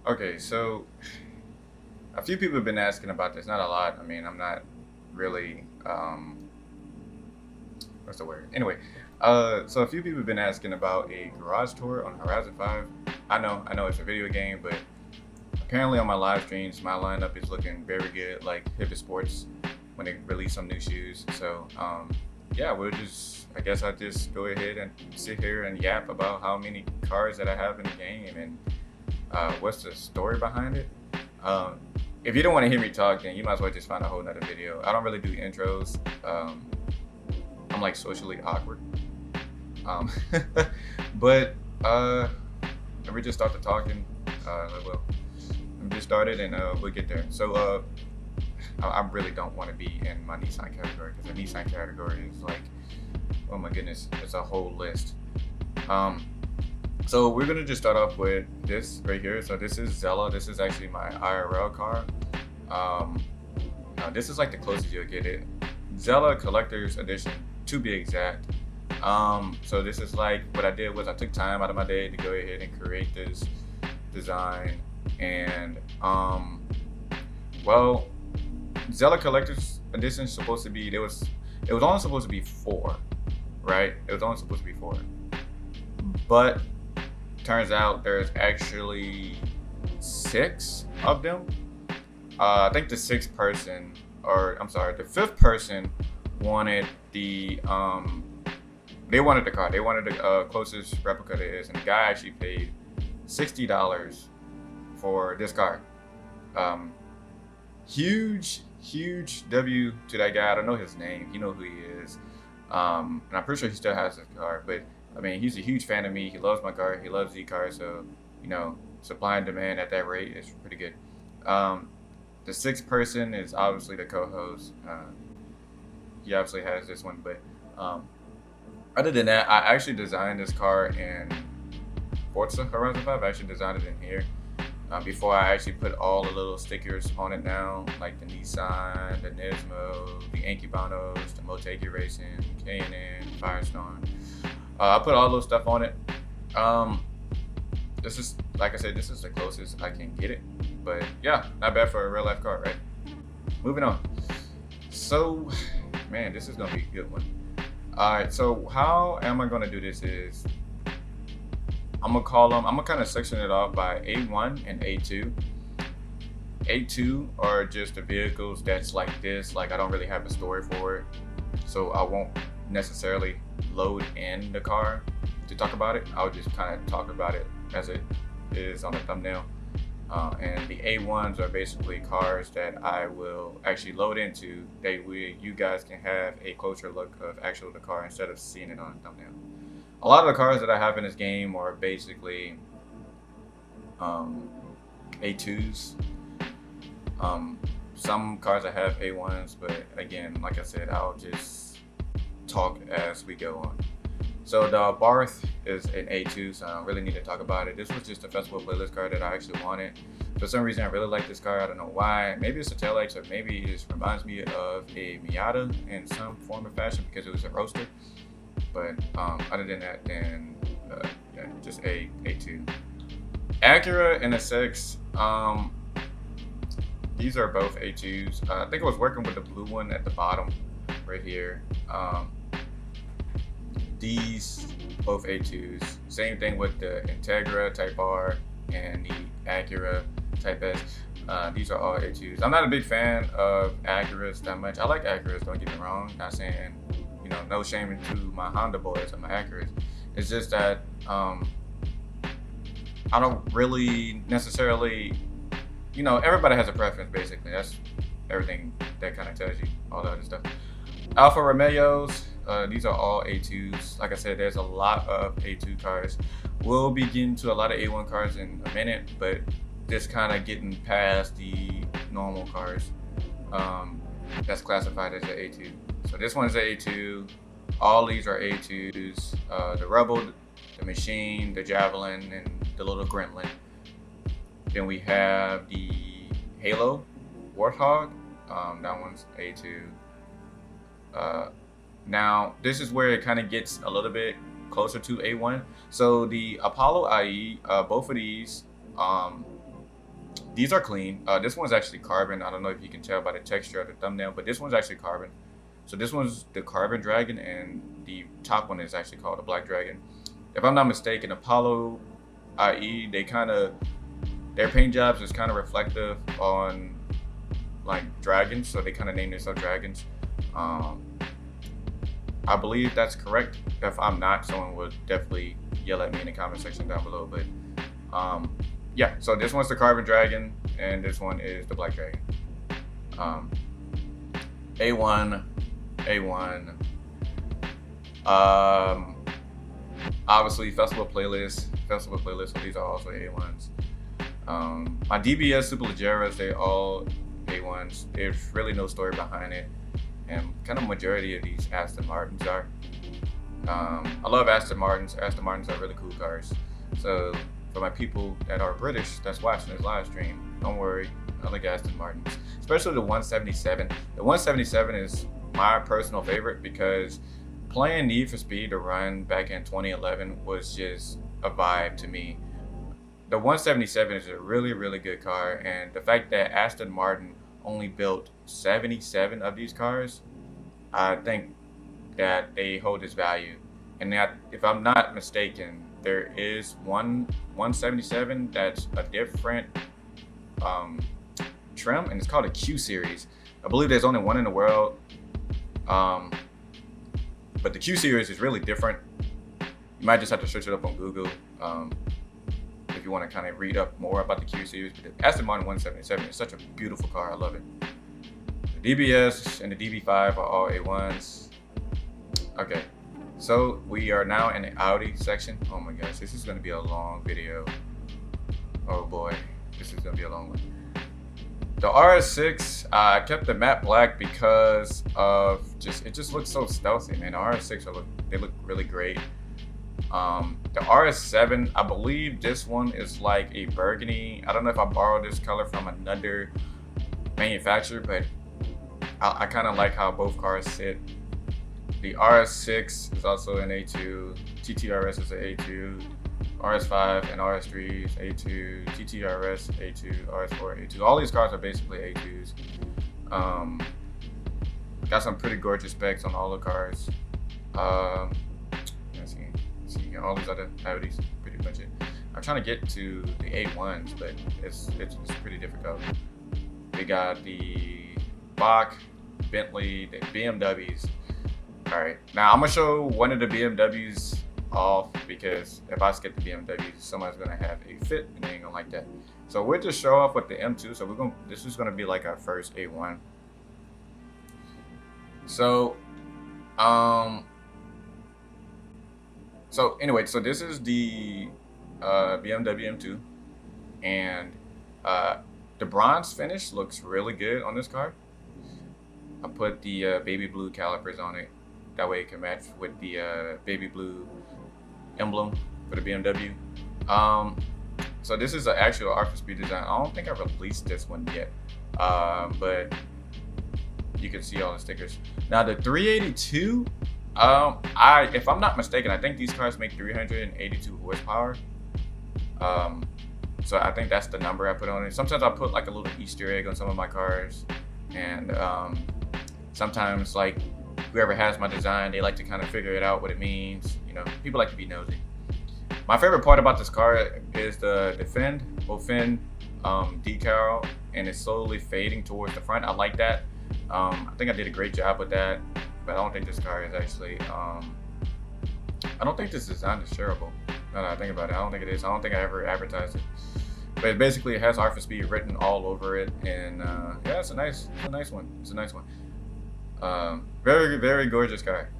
Okay, so a few people have been asking about this. Not a lot. I mean, I'm not really what's the word? Anyway, so a few people have been asking about a garage tour on Horizon 5. I know it's a video game, but apparently on my live streams, my lineup is looking very good, like Hibbett Sports when they release some new shoes. So yeah, I guess I'll just go ahead and sit here and yap about how many cars that I have in the game and what's the story behind it. Um, if you don't want to hear me talk, then you might as well just find a whole nother video. I don't really do intros. I'm like socially awkward. Um, but if we just start the talking, well, let me just start it and we'll get there. So I really don't want to be in my Nissan category because the Nissan category is like, oh my goodness, it's a whole list. So we're gonna just start off with this right here. So this is Zella. This is actually my IRL car. Now this is like the closest you'll get it. Zella Collector's Edition, to be exact. So this is like what I did was I took time out of my day to go ahead and create this design, and well, Zella Collector's Edition is supposed to be it was only supposed to be 4, right? It was only supposed to be 4, but turns out there's actually 6 of them. I think the 6th person, or I'm sorry, the 5th person wanted they wanted the car. They wanted the closest replica there is, and the guy actually paid $60 for this car. Huge W to that guy. I don't know his name. You know who he is. And I'm pretty sure he still has his car, but I mean, he's a huge fan of me. He loves my car. He loves Z cars. So, supply and demand at that rate is pretty good. The 6th person is obviously the co-host. He obviously has this one, but other than that, I actually designed this car in Forza Horizon 5. I actually designed it in here before I actually put all the little stickers on it now, like the Nissan, the Nismo, the Ankibanos, the Motegi Racing, KN, Firestone. I put all those stuff on it. This is, like I said, this is the closest I can get it. But yeah, not bad for a real life car, right? Moving on. So, man, this is gonna be a good one. All right, so how am I gonna do this is, I'm gonna kind of section it off by A1 and A2. A2 are just the vehicles that's like this, like I don't really have a story for it. So I won't necessarily load in the car to talk about it. I'll just kind of talk about it as it is on the thumbnail. And the A1s are basically cars that I will actually load into. You guys can have a closer look of the car instead of seeing it on the thumbnail. A lot of the cars that I have in this game are basically A2s. Some cars I have A1s, but again, like I said, I'll just talk as we go on. So the Barth is an A2, so I don't really need to talk about it. This was just a festival playlist car that I actually wanted. For some reason, I really like this car. I don't know why. Maybe it's a taillights, or maybe it just reminds me of a Miata in some form or fashion because it was a roadster. But other than that, then yeah, just A2. Acura and a 6. These are both A2s. I think I was working with the blue one at the bottom right here. These both A2s. Same thing with the Integra Type R and the Acura Type S. These are all A2s. I'm not a big fan of Acuras that much. I like Acuras, don't get me wrong. Not saying, no shame into my Honda boys or my Acuras. It's just that I don't really necessarily, everybody has a preference basically. That's everything that kind of tells you, all the other stuff. Alfa Romeos, these are all A2s. Like I said, there's a lot of A2 cars. We'll be getting to a lot of A1 cars in a minute, but just kind of getting past the normal cars that's classified as an A2. So this one is an A2. All these are A2s. The Rebel, the Machine, the Javelin, and the little Gremlin. Then we have the Halo Warthog. That one's A2. Now, this is where it kind of gets a little bit closer to A1. So the Apollo IE, both of these, These are clean. This one's actually carbon. I don't know if you can tell by the texture of the thumbnail, but this one's actually carbon. So this one's the Carbon Dragon, and the top one is actually called the Black Dragon. If I'm not mistaken, Apollo IE, their paint jobs is kind of reflective on like dragons, so they kind of name themselves dragons. I believe that's correct. If I'm not, someone would definitely yell at me in the comment section down below. But yeah, so this one's the Carbon Dragon, and this one is the Black Dragon. A1. Obviously festival playlist. So these are also A1s. My DBS Superleggeras, they all A1s. There's really no story behind it, and kind of majority of these Aston Martins are. I love Aston Martins. Aston Martins are really cool cars. So for my people that are British that's watching this live stream, don't worry, I like Aston Martins, especially the 177. The 177 is my personal favorite because playing Need for Speed to Run back in 2011 was just a vibe to me. The 177 is a really, really good car, and the fact that Aston Martin only built 77 of these cars, I think that they hold its value. And that, if I'm not mistaken, there is one 177 that's a different trim, and it's called a Q series. I believe there's only one in the world, but the Q series is really different. You might just have to search it up on Google if you want to kind of read up more about the Q series. But the Aston Martin 177 is such a beautiful car. I love it. The DBS and the DB5 are all A1s. Okay, so we are now in the Audi section. Oh my gosh, this is going to be a long video. Oh boy, this is going to be a long one. The RS6, I kept the matte black because of it just looks so stealthy, man. The RS6 they look really great. The RS7, I believe this one is like a burgundy. I don't know if I borrowed this color from another manufacturer, but I kind of like how both cars sit. The RS6 is also an A2. TTRS is an A2. RS5 and RS3 is A2. TTRS A2. RS4 A2. All these cars are basically A2s. Got some pretty gorgeous specs on all the cars. Let's see, all these other Audis, pretty much it. I'm trying to get to the A1s, but it's pretty difficult. We got the Bach, Bentley, the BMWs. All right, now I'm gonna show one of the BMWs off because if I skip the BMWs, somebody's gonna have a fit and they ain't gonna like that. So we'll just show off with the M2. So this is gonna be like our first A1. So, so anyway, so this is the BMW M2, and the bronze finish looks really good on this car. I put the baby blue calipers on it. That way it can match with the baby blue emblem for the BMW. So this is an actual R4SPEED design. I don't think I released this one yet, but you can see all the stickers. Now the 382, if I'm not mistaken, I think these cars make 382 horsepower. So I think that's the number I put on it. Sometimes I put like a little Easter egg on some of my cars, and sometimes like whoever has my design, they like to kind of figure it out what it means. You know, people like to be nosy. My favorite part about this car is the fin decal, and it's slowly fading towards the front. I like that. I think I did a great job with that, but I don't think this car is actually, I don't think this design is shareable. Now that I think about it, I don't think it is. I don't think I ever advertised it. But basically it has R4SPEED written all over it, and yeah, it's a nice one. It's a nice one. Very, very gorgeous car.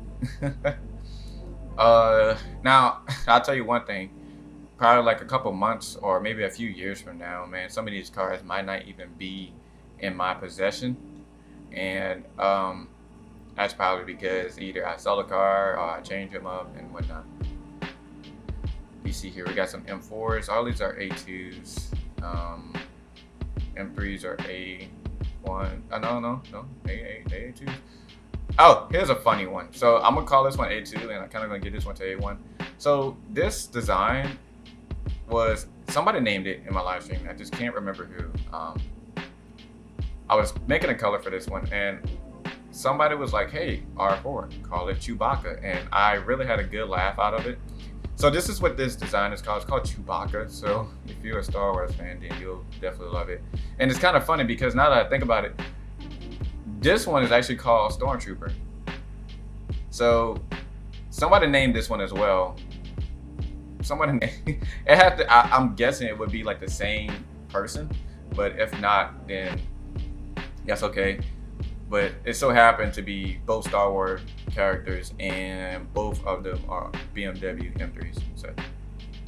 Now, I'll tell you one thing. Probably like a couple months or maybe a few years from now, man, some of these cars might not even be in my possession. And that's probably because either I sell a car or I change them up and whatnot. You see here, we got some M4s. All these are A2s. M3s are A1. No, A2s. Oh, here's a funny one. So I'm gonna call this one A2, and I'm kind of gonna get this one to A1. So this design was somebody named it in my live stream. I just can't remember who. I was making a color for this one, and somebody was like, hey, R4, call it Chewbacca. And I really had a good laugh out of it. So this is what this design is called. It's called Chewbacca. So if you're a Star Wars fan, then you'll definitely love it. And it's kind of funny because now that I think about it, this one is actually called Stormtrooper. So somebody named this one as well. Somebody named, it had to, I'm guessing it would be like the same person, but if not, then that's okay. But it so happened to be both Star Wars characters, and both of them are BMW M3s. So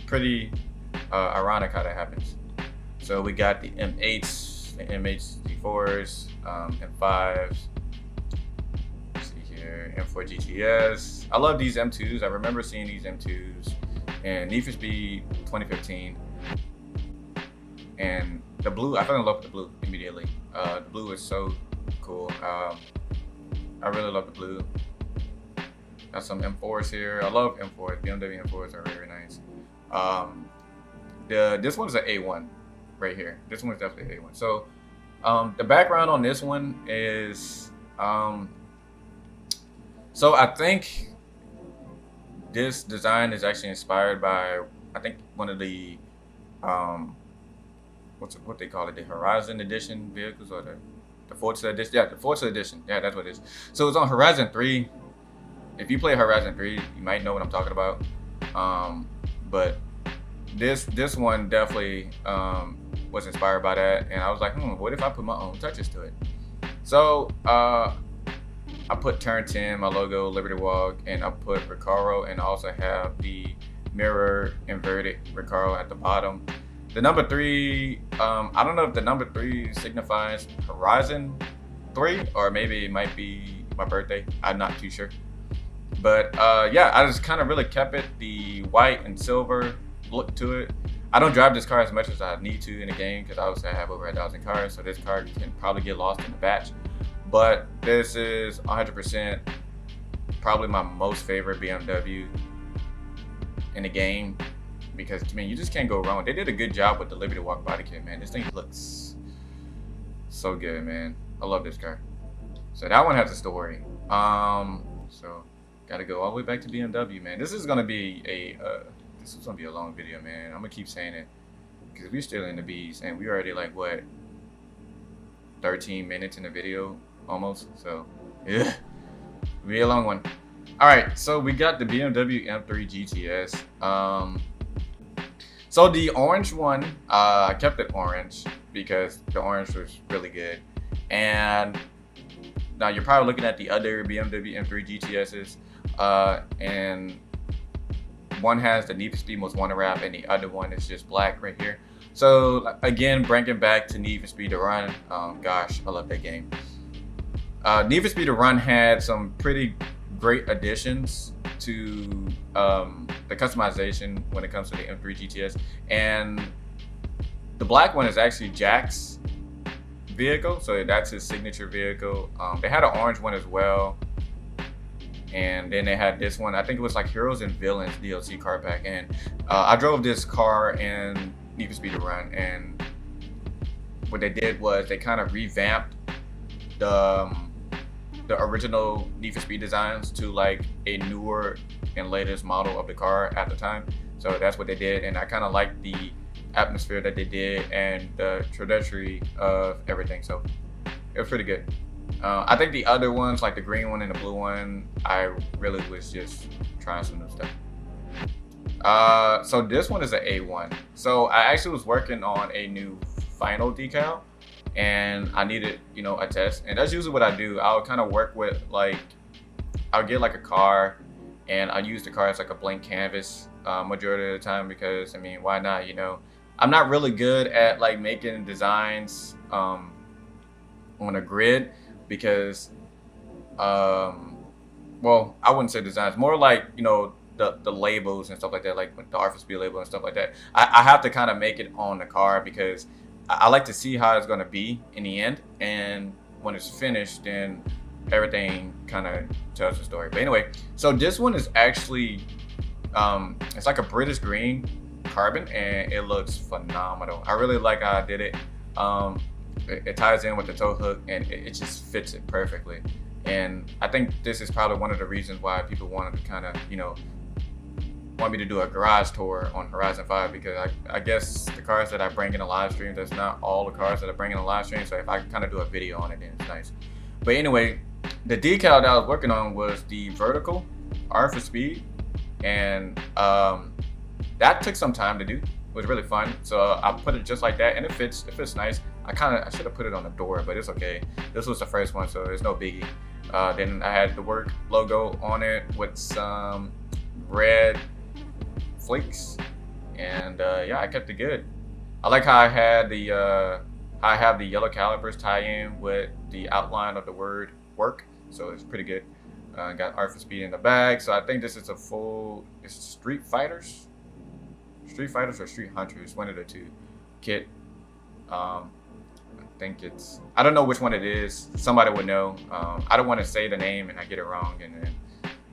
pretty ironic how that happens. So we got the M8s, the MH4s, M5s. Let's see here, M4 GTS. I love these M2s. I remember seeing these M2s in Need for Speed 2015. And the blue, I fell in love with the blue immediately. The blue is so cool. I really love the blue. Got some M4s here. I love M4s. BMW M4s are very nice. This one's an A1 right here. This one's definitely an A1. So the background on this one is so I think this design is actually inspired by, I think, one of the what they call it, the Horizon Edition vehicles, or the Forza Edition. Yeah, the Forza Edition. Yeah, that's what it is. So it's on Horizon 3. If you play Horizon 3, you might know what I'm talking about. But this one definitely was inspired by that, and I was like, what if I put my own touches to it? So I put Turn 10, my logo, Liberty Walk, and I put Recaro, and I also have the mirror inverted Recaro at the bottom. The number 3, I don't know if the number 3 signifies Horizon 3, or maybe it might be my birthday. I'm not too sure. But yeah, I just kind of really kept it the white and silver look to it. I don't drive this car as much as I need to in the game, because obviously I have over 1,000 cars, so this car can probably get lost in the batch. But this is 100% probably my most favorite BMW in the game, because I mean, you just can't go wrong. They did a good job with the Liberty Walk body kit, man. This thing looks so good, man. I love this car. So that one has a story. So gotta go all the way back to BMW, man. This is gonna be a long video, man. I'm gonna keep saying it because we're still in the bees, and we already like what, 13 minutes in the video almost. So yeah, be a long one. All right, so we got the BMW M3 GTS. So the orange one, I kept it orange because the orange was really good. And now you're probably looking at the other BMW M3 GTSs, and one has the Need for Speed Most Wanted wrap, and the other one is just black right here. So again, bringing back to Need for Speed to Run. Gosh, I love that game. Need for Speed to Run had some pretty great additions to the customization when it comes to the M3 GTS, and the black one is actually Jack's vehicle, so that's his signature vehicle. They had an orange one as well, and then they had this one. I think it was like Heroes and Villains DLC car pack, and I drove this car in Need for Speed to Run, and what they did was they kind of revamped the original Need for Speed designs to like a newer and latest model of the car at the time. So that's what they did, and I kind of liked the atmosphere that they did and the trajectory of everything. So it was pretty good. I think the other ones, like the green one and the blue one, I really was just trying some new stuff. So this one is an A1. So I actually was working on a new final decal, and I needed, a test. And that's usually what I do. I'll kind of work with, like, I'll get like a car, and I use the car as like a blank canvas majority of the time, because I mean, why not? I'm not really good at like making designs on a grid, because well, I wouldn't say designs, more like the labels and stuff like that, like the R4SPEED label and stuff like that. I have to kind of make it on the car, because I like to see how it's going to be in the end, and when it's finished, then everything kind of tells the story. But anyway, so this one is actually it's like a British green carbon, and it looks phenomenal. I really like how I did it. It ties in with the tow hook, and it just fits it perfectly. And I think this is probably one of the reasons why people wanted to kind of, want me to do a garage tour on Horizon 5, because I guess the cars that I bring in a live stream, that's not all the cars that I bring in a live stream. So if I kind of do a video on it, then it's nice. But anyway, the decal that I was working on was the vertical R4SPEED, and that took some time to do. It was really fun. So I put it just like that, and it fits nice. I should have put it on the door, but it's okay. This was the first one, so it's no biggie. Then I had the work logo on it with some red flakes, and yeah, I kept it good. I like how I had I have the yellow calipers tie in with the outline of the word work, so it's pretty good. Got R4SPEED in the bag, so I think this is it's Street Fighters or Street Hunters, one of the two kit. I think I don't know which one it is. Somebody would know. I don't want to say the name and I get it wrong, and then,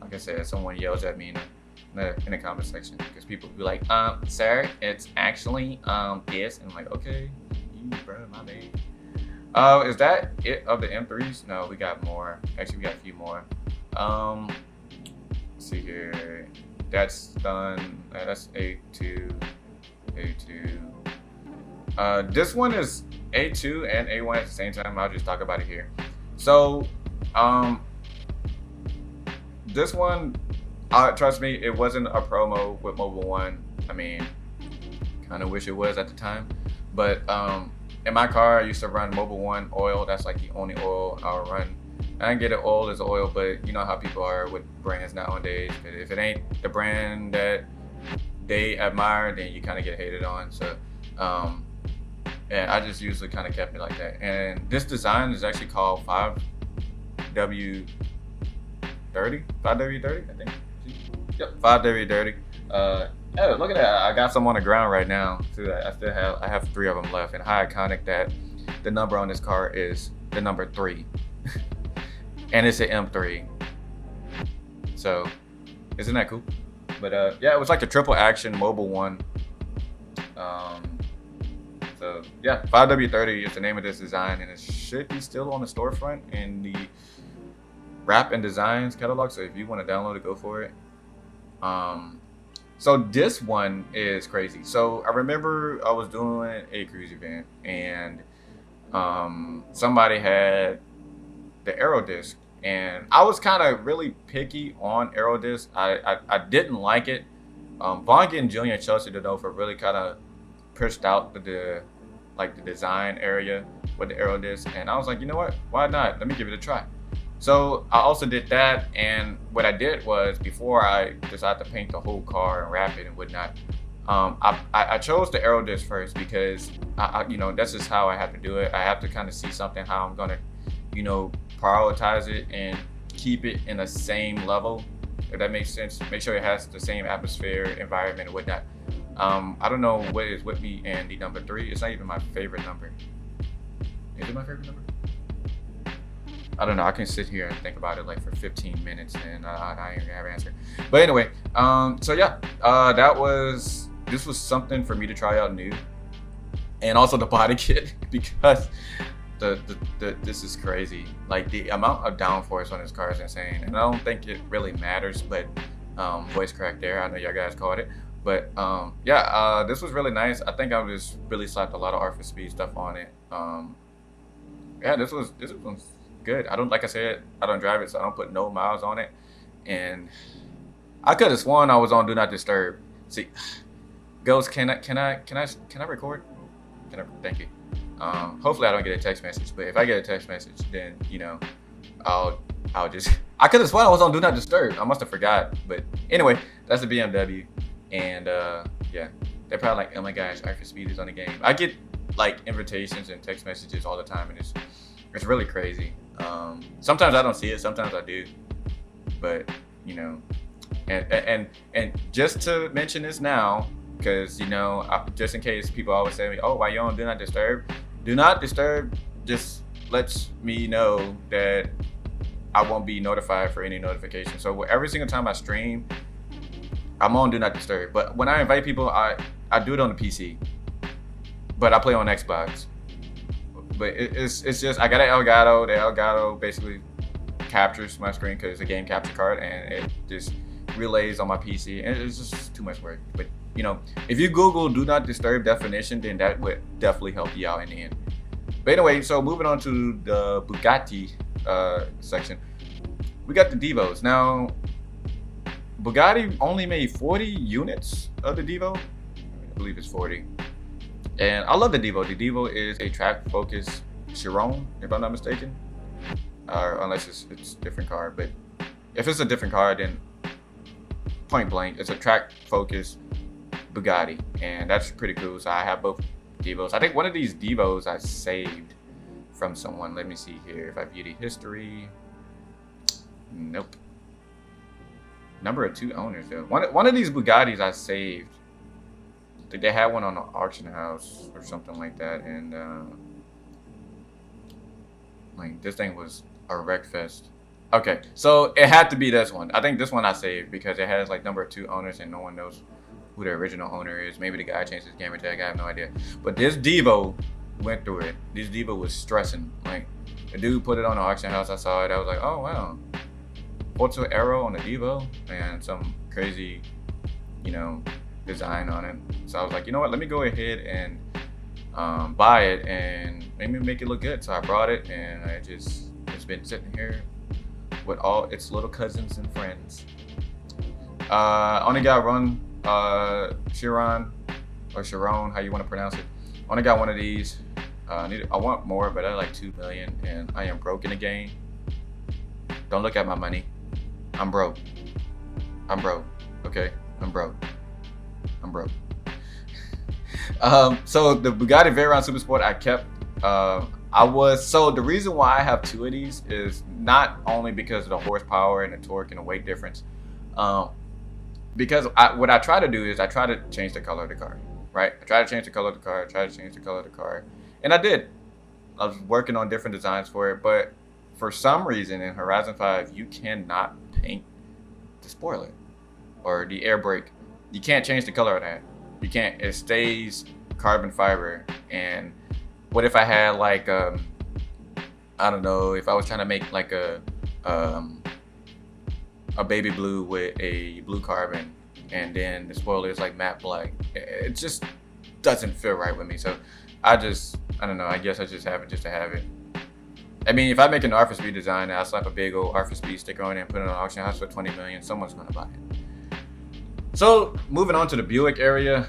like I said, someone yells at me in the comment section, because people be like, sir, it's actually this, and I'm like, okay, bro, my bad. Is that it of the M3s? No, we got more. Actually, we got a few more. Let's see here. That's done. That's A2. This one is A2 and A1 at the same time. I'll just talk about it here. So, this one, trust me, it wasn't a promo with Mobil 1. I mean, kind of wish it was at the time. But in my car, I used to run Mobil 1 oil. That's like the only oil I'll run. I didn't get it oil as oil, but you know how people are with brands nowadays. If it ain't the brand that they admire, then you kind of get hated on. So, and I just usually kind of kept it like that. And this design is actually called 5W30, I think. Yep, 5W30. Oh, look at that! I got some on the ground right now. So I have 3 of them left. And how iconic that the number on this car is the number 3, and it's an M3. So, isn't that cool? But yeah, it was like the triple action Mobil 1. So yeah, 5W30 is the name of this design, and it should be still on the storefront in the Raptor and Designs catalog. So if you want to download it, go for it. So this one is crazy. So I remember I was doing a cruise event, and somebody had the Aero disc, and I was kind of really picky on Aero disc. I didn't like it. Von and Jr. and Chelsea Denova really kind of pushed out the design area with the Aero disc, and I was like, you know what? Why not? Let me give it a try. So I also did that, and what I did was, before I decided to paint the whole car and wrap it and whatnot, I chose the Aero disc first, because that's just how I have to do it. I have to kind of see something, how I'm gonna, prioritize it and keep it in the same level, if that makes sense. Make sure it has the same atmosphere, environment, and whatnot. I don't know what is with me and the number 3. It's not even my favorite number. Is it my favorite number? I don't know. I can sit here and think about it like for 15 minutes, and I ain't gonna have an answer. But anyway, so yeah, this was something for me to try out new, and also the body kit, because this is crazy. Like, the amount of downforce on this car is insane, and I don't think it really matters. But voice crack there. I know y'all guys caught it. But yeah, this was really nice. I think I just really slapped a lot of R4SPEED stuff on it. Yeah, this was good. Like I said, I don't drive it, so I don't put no miles on it. And I could have sworn I was on Do Not Disturb. See, Ghost, can I record? Thank you. Hopefully I don't get a text message, but if I get a text message, then I'll just. I could have sworn I was on Do Not Disturb. I must have forgot. But anyway, that's the BMW. And yeah, they're probably like, oh my gosh, R4SPEED is on the game. I get like invitations and text messages all the time, and it's really crazy. Sometimes I don't see it, sometimes I do. But and just to mention this now, because just in case people always say, oh, why you on Do Not Disturb? Do Not Disturb just lets me know that I won't be notified for any notification. So every single time I stream, I'm on Do Not Disturb. But when I invite people, I I do it on the PC, but I play on Xbox. But it's just I got an Elgato. The Elgato basically captures my screen because it's a game capture card, and it just relays on my PC, and it's just too much work. But you know, if you Google "do not disturb" definition, then that would definitely help you out in the end. But anyway, so moving on to the Bugatti section, we got the Devos. Now, Bugatti only made 40 units of the Devo. I believe it's 40. And I love the Devo. The Devo is a track-focused Chiron, if I'm not mistaken. Unless it's a different car. But if it's a different car, then point blank, it's a track-focused Bugatti. And that's pretty cool. So I have both Devos. I think one of these Devos I saved from someone. Let me see here if I view the history. Nope. Number of 2 owners though. One of these Bugattis I saved. I think they had one on the auction house or something like that, and like this thing was a wreck fest. Okay, so it had to be this one. I think this one I saved because it has like number 2 owners and no one knows who the original owner is. Maybe the guy changed his gamer tag. I have no idea. But this Devo went through it. This Devo was stressing. Like the dude put it on the auction house. I saw it. I was like, oh wow. Forza Arrow on the Devo and some crazy, you know, design on it. So I was like, you know what? Let me go ahead and buy it and maybe make it look good. So I brought it and it's been sitting here with all its little cousins and friends. Only got one Chiron or Chiron, how you want to pronounce it. Only got one of these. I want more, but I like 2 million and I am broke in the game. Don't look at my money. I'm broke. I'm broke. Okay, I'm broke. I'm broke. So the Bugatti Veyron Super Sport I kept. So the reason why I have 2 of these is not only because of the horsepower and the torque and the weight difference. Because what I try to do is I try to change the color of the car. Right? I try to change the color of the car. I try to change the color of the car, and I did. I was working on different designs for it, but for some reason in Horizon 5 you cannot paint the spoiler or the air brake. You can't change the color of that. You can't. It stays carbon fiber. And what if I had like I don't know, if I was trying to make like a baby blue with a blue carbon and then the spoiler is like matte black, it just doesn't feel right with me. So I don't know, I guess I just have it just to have it. I mean, if I make an R4SPEED design and I slap a big old R4SPEED sticker on it and put it on an auction house for 20 million, someone's gonna buy it. So moving on to the Buick area,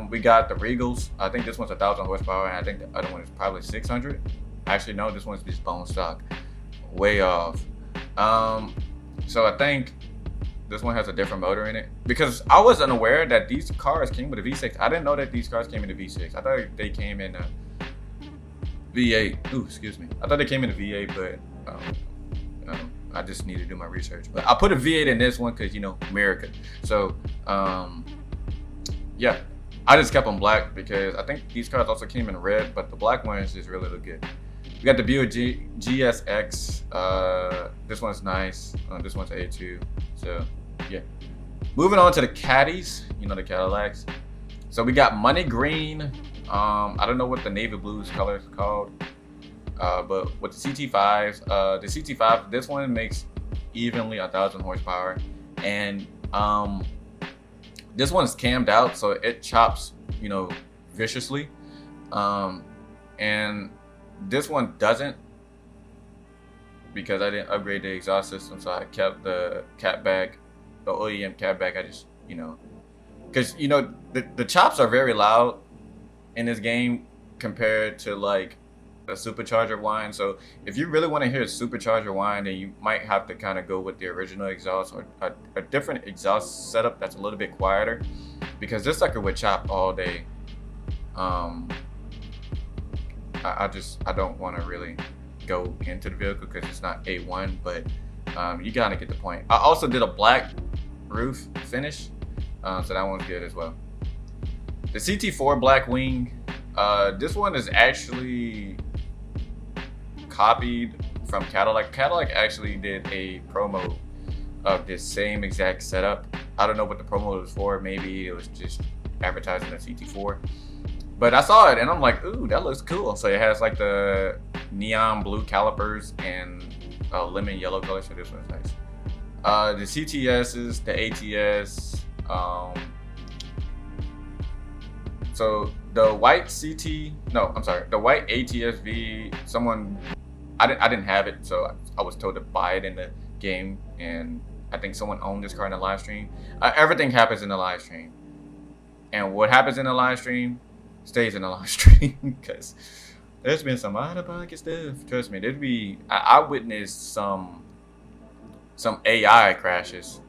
we got the Regals. I think this one's 1,000 horsepower, and I think the other one is probably 600. Actually, no, this one's just bone stock. Way off. So I think this one has a different motor in it because I was unaware that these cars came with a V6. I didn't know that these cars came in a V6. I thought they came in a V8. Ooh, excuse me. I thought they came in a V8, but I just need to do my research. But I put a V8 in this one because, you know, America. So, yeah. I just kept them black because I think these cars also came in red, but the black ones just really look good. We got the Buick GSX. This one's nice. This one's A2. So, yeah. Moving on to the Caddies. You know, the Cadillacs. So we got Money Green. I don't know what the navy blues color is called. But with the CT5s, the CT5, this one makes evenly 1,000 horsepower. And this one's cammed out, so it chops, you know, viciously. And this one doesn't, because I didn't upgrade the exhaust system, so I kept the catback, the OEM catback. I just, you know, because, you know, the chops are very loud in this game compared to like a supercharger whine. So if you really want to hear a supercharger whine, then you might have to kind of go with the original exhaust or a different exhaust setup that's a little bit quieter, because this sucker would chop all day. I don't want to really go into the vehicle because it's not A1, but you gotta get the point. I also did a black roof finish, so that one's good as well. The CT4 black wing, this one is actually copied from Cadillac. Cadillac actually did a promo of this same exact setup. I don't know what the promo was for. Maybe it was just advertising the CT4. But I saw it and I'm like, ooh, that looks cool. So it has like the neon blue calipers and lemon yellow color. So this one's nice. The CTSs, the ATS. So the white the white ATS-V. I didn't have it, so I was told to buy it in the game, and I think someone owned this car in the live stream. Everything happens in the live stream, and what happens in the live stream stays in the live stream because there's been some out-of-pocket stuff. Trust me, I witnessed some AI crashes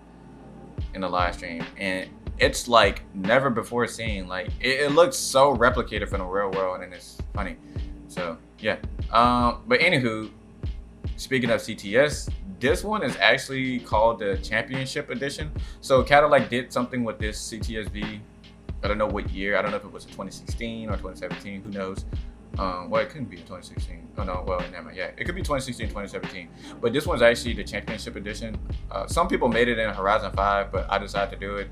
in the live stream, and it's like never before seen. Like it looks so replicated from the real world, and it's funny. So yeah. But anywho, speaking of CTS, this one is actually called the Championship Edition. So Cadillac did something with this CTS-V. I don't know what year. I don't know if it was 2016 or 2017. Who knows? Well, it couldn't be 2016. Oh no, well, never mind. Yeah, it could be 2016, 2017. But this one's actually the Championship Edition. Some people made it in Horizon 5, but I decided to do it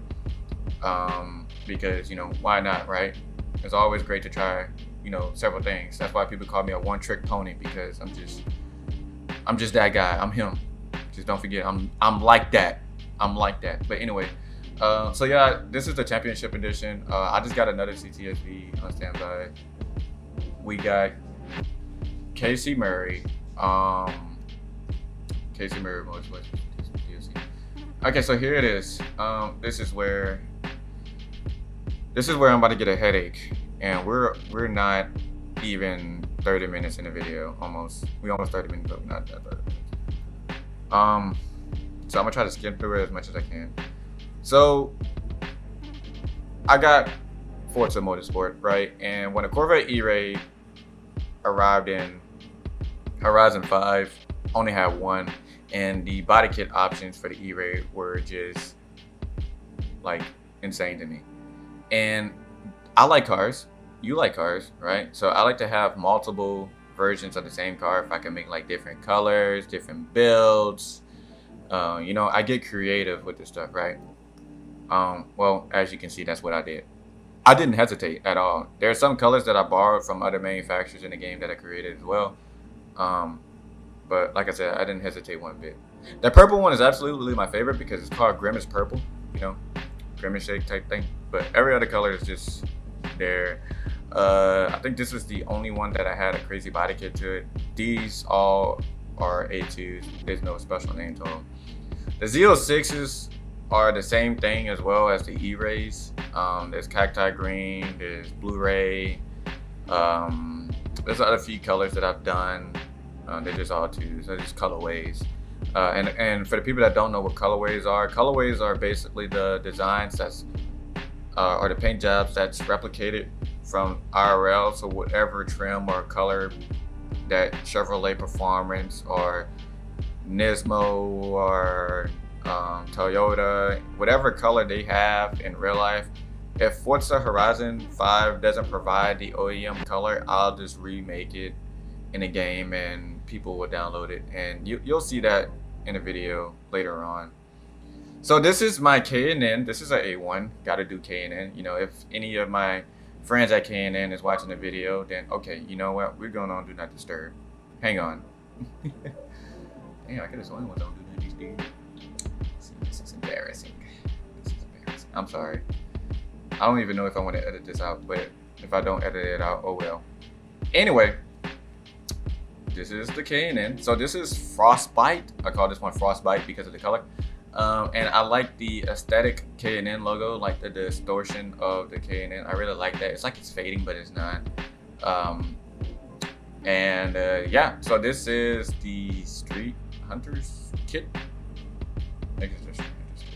because, you know, why not, right? It's always great to try, you know, several things. That's why people call me a one-trick pony, because I'm just that guy. I'm him. Just don't forget, I'm like that. I'm like that. But anyway, so yeah, this is the Championship Edition. I just got another CTS-V on standby. We got Casey Murray. Casey Murray was DLC. Okay, so here it is. This is where I'm about to get a headache, and we're not even 30 minutes in the video. We almost 30 minutes, but not that 30 minutes. So I'm gonna try to skim through it as much as I can. So I got Forza Motorsport, right? And when the Corvette E-Ray arrived in Horizon 5, only had one, and the body kit options for the E-Ray were just like insane to me. And I like cars. You like cars, right? So I like to have multiple versions of the same car if I can make like different colors, different builds. You know, I get creative with this stuff, right? Well, as you can see, that's what I did. I didn't hesitate at all. There are some colors that I borrowed from other manufacturers in the game that I created as well. But like I said, I didn't hesitate one bit. The purple one is absolutely my favorite because it's called Grimace Purple, you know, Grimace shake type thing. But every other color is just there. I think this is the only one that I had a crazy body kit to it. These all are A2s. There's no special name to them. The Z06s are the same thing as well as the E-Rays. There's Cacti Green, there's Blu-ray. There's other few colors that I've done. They're just all twos. They're just colorways. And for the people that don't know what colorways are basically the designs or the paint jobs that's replicated from IRL. So whatever trim or color that Chevrolet Performance or Nismo or Toyota, whatever color they have in real life, if Forza Horizon 5 doesn't provide the OEM color, I'll just remake it in a game and people will download it, and you'll see that in a video later on. So this is my KN. This is an A1. Gotta do KN. You know, if any of my friends at KN is watching the video, then okay, you know what? We're going on Do Not Disturb. Hang on. Damn, I could have sworn I was on Do Not Disturb. This is embarrassing. I'm sorry. I don't even know if I want to edit this out, but if I don't edit it out, oh well. Anyway, this is the KN. So this is Frostbite. I call this one Frostbite because of the color. And I like the aesthetic KN logo, like the distortion of the KN. I really like that. It's like it's fading, but it's not. Yeah, so this is the Street Hunters kit.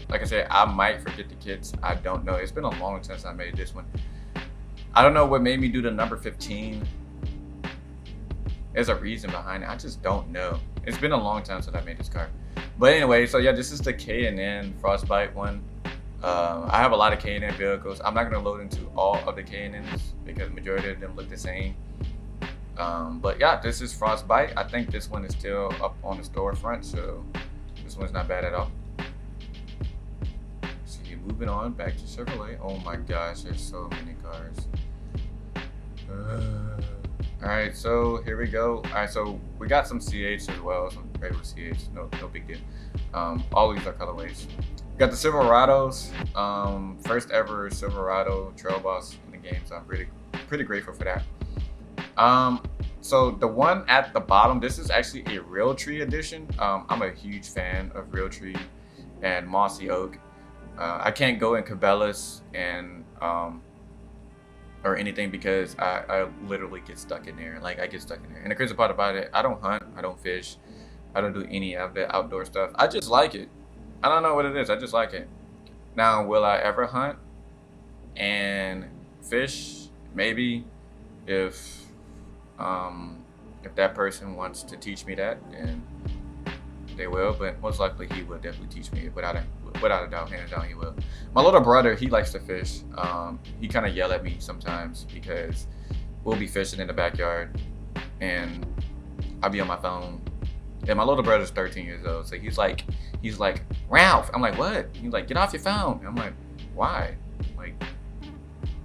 Like I said, I might forget the kits. I don't know. It's been a long time since I made this one. I don't know what made me do the number 15. There's a reason behind it. I just don't know. It's been a long time since I made this car. But anyway, so yeah, this is the KN Frostbite one. I have a lot of KN vehicles. I'm not going to load into all of the KNs because majority of them look the same. But yeah, this is Frostbite. I think this one is still up on the storefront, so this one's not bad at all. moving on back to Chevrolet. Oh my gosh, there's so many cars. All right, so here we go. All right, so we got some C8s as well, some regular C8s. No big deal. All these are colorways. We got the Silverados. First ever Silverado Trail Boss in the game, so I'm pretty grateful for that. So the one at the bottom, this is actually a Realtree edition. I'm a huge fan of Realtree and Mossy Oak. I can't go in Cabela's and or anything because I literally get stuck in there. Like, I get stuck in there. And the crazy part about it, I don't hunt, I don't fish, I don't do any of the outdoor stuff. I just like it. I don't know what it is, I just like it. Now, will I ever hunt and fish? Maybe, if that person wants to teach me that, then they will. But most likely, he will definitely teach me without a doubt, hands down, he will. My little brother, he likes to fish. He kind of yell at me sometimes because we'll be fishing in the backyard and I'll be on my phone. And my little brother's 13 years old, so he's like, Ralph. I'm like, what? He's like, get off your phone. I'm like, why? Like,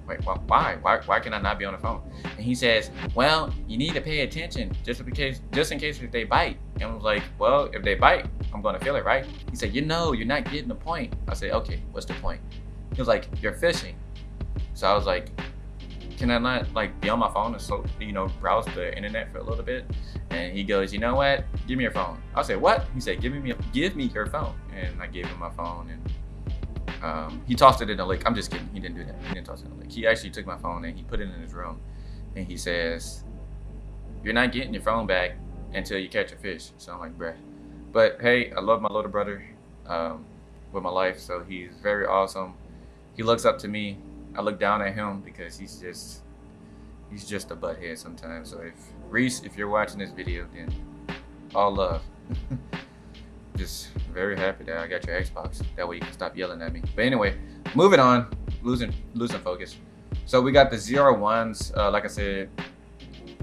wait, why? Why can I not be on the phone? And he says, well, you need to pay attention just in case if they bite. And I was like, well, if they bite, I'm gonna feel it, right? He said, you're not getting the point. I said, okay, what's the point? He was like, you're fishing. So I was like, can I not like be on my phone and so browse the internet for a little bit? And he goes, you know what? Give me your phone. I said, what? He said, give me your phone. And I gave him my phone, and he tossed it in the lake. I'm just kidding. He didn't do that. He didn't toss it in the lake. He actually took my phone and he put it in his room. And he says, you're not getting your phone back until you catch a fish. So I'm like, bruh. But hey, I love my little brother with my life. So he's very awesome. He looks up to me. I look down at him because he's just a butthead sometimes. So if Reese, if you're watching this video, then all love. Just very happy that I got your Xbox. That way you can stop yelling at me. But anyway, moving on, losing focus. So we got the ZL1s. Like I said,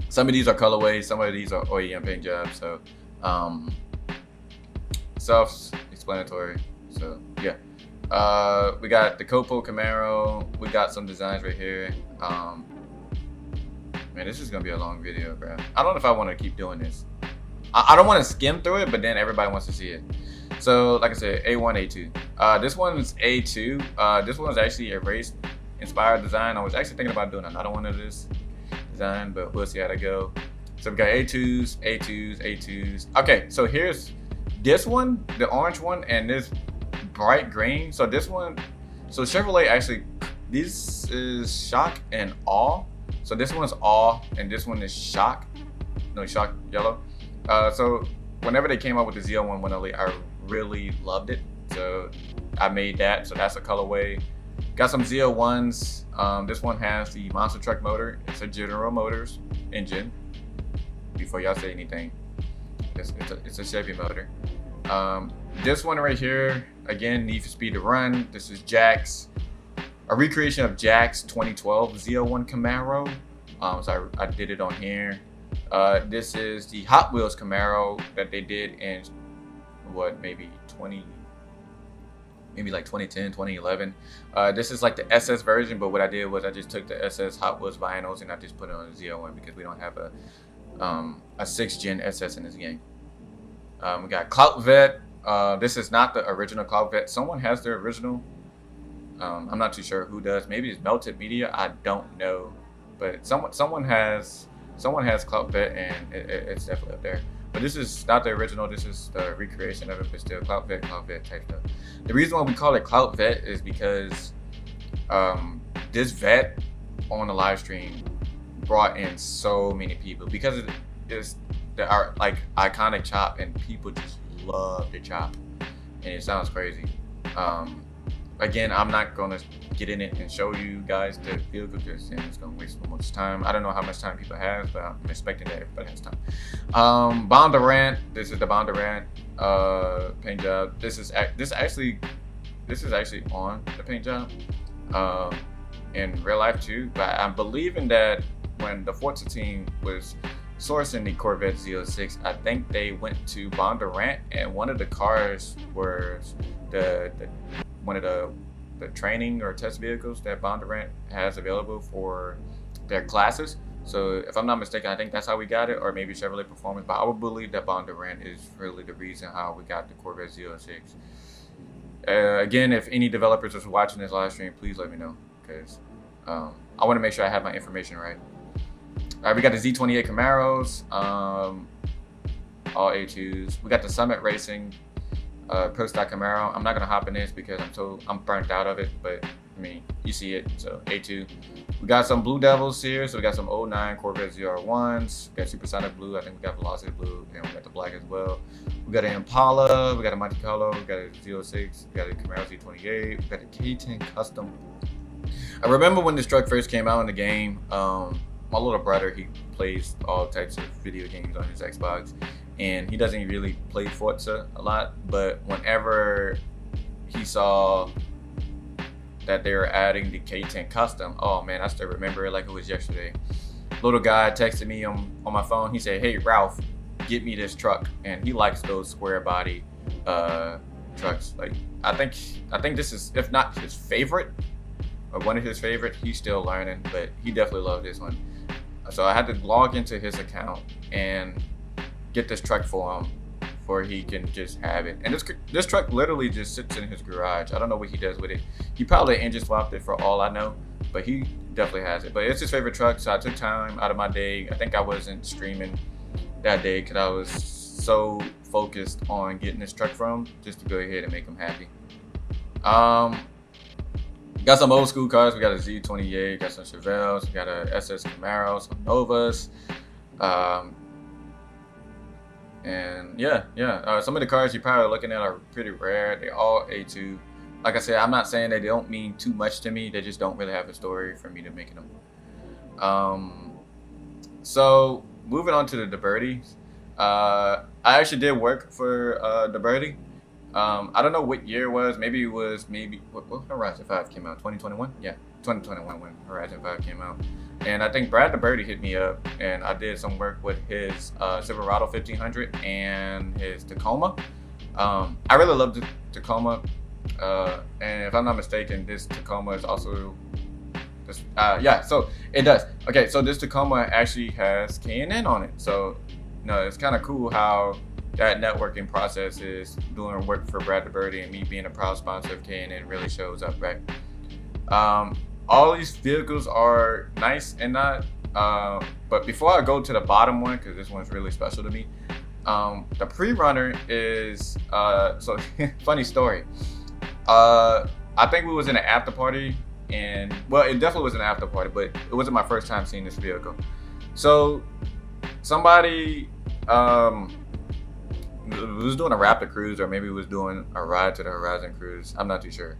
some of these are colorways, some of these are OEM paint jobs. So self-explanatory. So yeah. We got the Copo Camaro. We got some designs right here. Man, this is gonna be a long video, bro. I don't know if I want to keep doing this. I don't want to skim through it, but then everybody wants to see it. So, like I said, A1, A2. This one's A2. This one's actually a race-inspired design. I was actually thinking about doing another one of this design, but we'll see how that go. So we got A2s, A2s, A2s. Okay, so here's this one, the orange one, and this bright green. So this one, so Chevrolet actually, this is shock and awe. So this one's awe and this one is shock. No, shock yellow. So whenever they came up with the ZL1 108, I really loved it. So I made that. So that's a colorway. Got some ZL1s. This one has the monster truck motor. It's a General Motors engine. Before y'all say anything, it's a Chevy motor. This one right here, again, Need for Speed to Run. This is Jack's, a recreation of Jack's 2012 ZL1 Camaro. So I did it on here. This is the Hot Wheels Camaro that they did in maybe 2010, 2011. This is like the SS version, but what I did was I just took the SS Hot Wheels vinyls and I just put it on the ZL1 because we don't have a 6th gen SS in this game. We got Clout Vet. This is not the original Clout Vet. Someone has the original. I'm not too sure who does. Maybe it's Melted Media. I don't know, but someone has Clout Vet, and it's definitely up there. But this is not the original. This is the recreation of it, but still Clout Vet type stuff. The reason why we call it Clout Vet is because this vet on the live stream brought in so many people because it is our like iconic chop, and people just love the chop, and it sounds crazy. Again, I'm not gonna get in it and show you guys the vehicle because it's gonna waste so much time. I don't know how much time people have, but I'm expecting that everybody has time. Bondurant. This is the Bondurant paint job. This is actually on the paint job in real life too. But I'm believing that when the Forza team was sourcing the Corvette Z06, I think they went to Bondurant, and one of the cars was one of the the training or test vehicles that Bondurant has available for their classes. So if I'm not mistaken, I think that's how we got it, or maybe Chevrolet Performance. But I would believe that Bondurant is really the reason how we got the Corvette Z06. Again, if any developers are watching this live stream, please let me know, because I want to make sure I have my information right. All right, we got the Z28 Camaros, all A2s. We got the Summit Racing Pro Stock Camaro. I'm not gonna hop in this because I'm burnt out of it, but I mean, you see it, so A2. We got some Blue Devils here, so we got some 09 Corvette ZR1s. We got Supersonic Blue, I think we got Velocity Blue, and we got the black as well. We got an Impala, we got a Monte Carlo, we got a Z06, we got a Camaro Z28, we got a K10 Custom. I remember when this truck first came out in the game, my little brother, he plays all types of video games on his Xbox, and he doesn't really play Forza a lot, but whenever he saw that they were adding the K10 Custom, oh man, I still remember it like it was yesterday. Little guy texted me on my phone. He said, "Hey Ralph, get me this truck," and he likes those square body trucks. Like I think this is, if not his favorite or one of his favorite, he's still learning, but he definitely loved this one. So I had to log into his account and get this truck for him, before he can just have it. And this truck literally just sits in his garage. I don't know what he does with it. He probably engine swapped it for all I know, but he definitely has it. But it's his favorite truck, so I took time out of my day. I think I wasn't streaming that day because I was so focused on getting this truck from him, just to go ahead and make him happy. Got some old school cars. We got a Z28, got some Chevelles, we got a SS Camaro, some Novas. And some of the cars you're probably looking at are pretty rare. They're all A2. Like I said, I'm not saying that they don't mean too much to me. They just don't really have a story for me to make them. So moving on to the Birdies. I actually did work for the Birdie. I don't know what year it was. Maybe it was what Horizon 5 came out? 2021? Yeah, 2021 when Horizon 5 came out. And I think Brad the Birdie hit me up, and I did some work with his Silverado 1500 and his Tacoma. I really love the Tacoma, and if I'm not mistaken, this Tacoma is also this. So it does. Okay, so this Tacoma actually has KN on it. So it's kind of cool how that networking process is doing work for Brad the Birdie, and me being a proud sponsor of KN really shows up, right? All these vehicles are nice and not, but before I go to the bottom one, because this one's really special to me, the pre-runner is, so funny story. I think we was in an after party, and well, it definitely was an after party, but it wasn't my first time seeing this vehicle. So somebody was doing a Raptor cruise, or maybe was doing a ride to the Horizon cruise. I'm not too sure.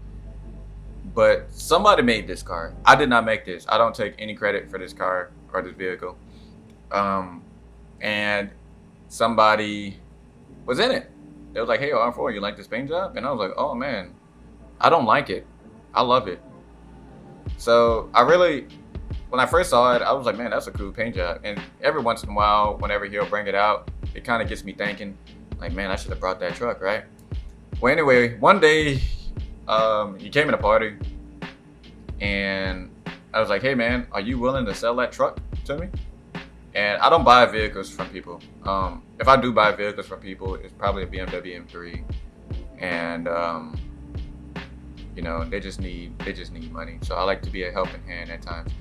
But somebody made this car. I did not make this. I don't take any credit for this car or this vehicle. And somebody was in it. They was like, "Hey, R4, you like this paint job?" And I was like, "Oh man, I don't like it. I love it." So when I first saw it, I was like, "Man, that's a cool paint job." And every once in a while, whenever he'll bring it out, it kind of gets me thinking, like, man, I should have brought that truck, right? Well, anyway, one day, he came in a party, and I was like, "Hey man, are you willing to sell that truck to me?" And I don't buy vehicles from people. If I do buy vehicles from people, it's probably a BMW M3, and they just need money. So I like to be a helping hand at times.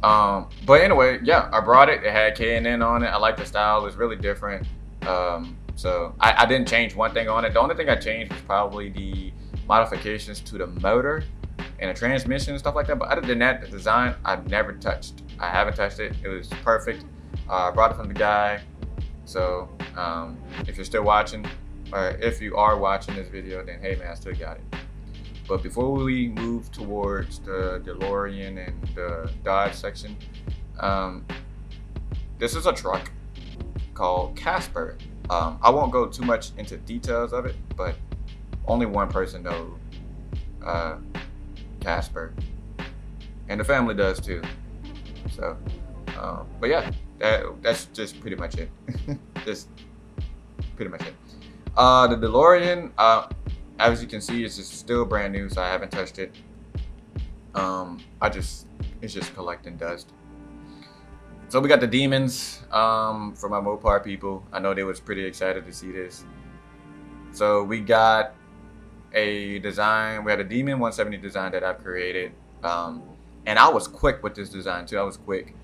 But anyway, yeah, I brought it. It had KN on it. I like the style. It's really different. So I didn't change one thing on it. The only thing I changed was probably the modifications to the motor and the transmission and stuff like that. But other than that, the design I've never touched. I haven't touched it. It was perfect. I brought it from the guy. So if you're still watching, or if you are watching this video, then hey man, I still got it. But before we move towards the DeLorean and the Dodge section, this is a truck called Casper. I won't go too much into details of it, but only one person knows Casper, and the family does too. So, but yeah, that's just pretty much it. Just pretty much it. The DeLorean, as you can see, it's just still brand new, so I haven't touched it. It's just collecting dust. So we got the Demons for my Mopar people. I know they was pretty excited to see this. So we got a design. We had a Demon 170 design that I've created. And I was quick with this design too. I was quick.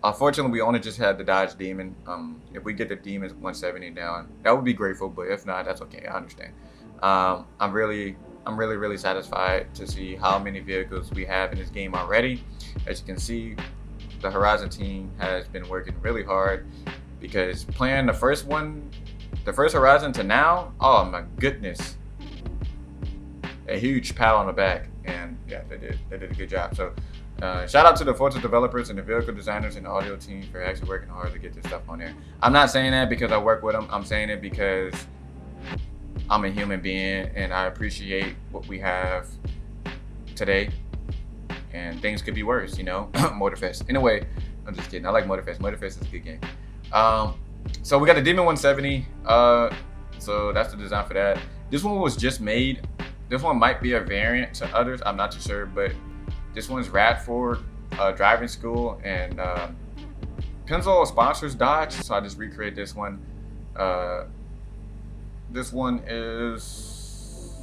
Unfortunately, we only just had the Dodge Demon. If we get the Demons 170 down, that would be grateful. But if not, that's okay. I understand. I'm really satisfied to see how many vehicles we have in this game already. As you can see, the Horizon team has been working really hard because playing the first Horizon to now, oh my goodness, a huge pat on the back, and yeah, they did a good job. So shout out to the Forza developers and the vehicle designers and the audio team for actually working hard to get this stuff on there. I'm not saying that because I work with them. I'm saying it because I'm a human being and I appreciate what we have today. And things could be worse, you know. Motorfest. Anyway, I'm just kidding. I like Motorfest. Motorfest is a good game. So we got the Demon 170. So that's the design for that. This one was just made. This one might be a variant to others. I'm not too sure, but this one's Radford driving school, and Pennzoil sponsors Dodge, so I just recreate this one. This one is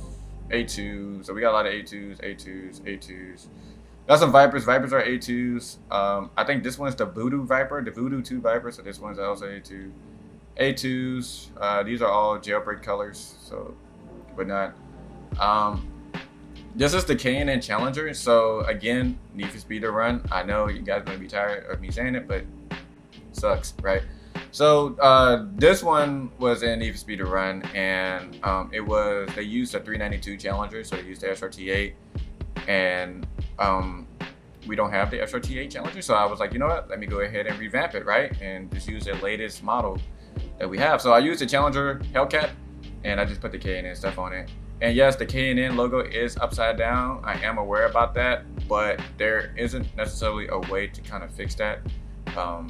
A2, so we got a lot of A2s. Got some Vipers. Vipers are A2s. I think this one's the Voodoo Viper, the Voodoo 2 Viper, so this one's also A2. A2s, these are all jailbreak colors, so whatnot. This is the KN Challenger, so again, Need for Speed to Run. I know you guys are going to be tired of me saying it, but it sucks, right? So this one was in Need for Speed to Run, and they used a 392 Challenger, so they used the SRT8, and we don't have the SRT8 Challenger, so I was like, you know what, let me go ahead and revamp it, right? And just use the latest model that we have. So I used the Challenger Hellcat, and I just put the KN stuff on it. And yes, the KN logo is upside down. I am aware about that, but there isn't necessarily a way to kind of fix that. Well,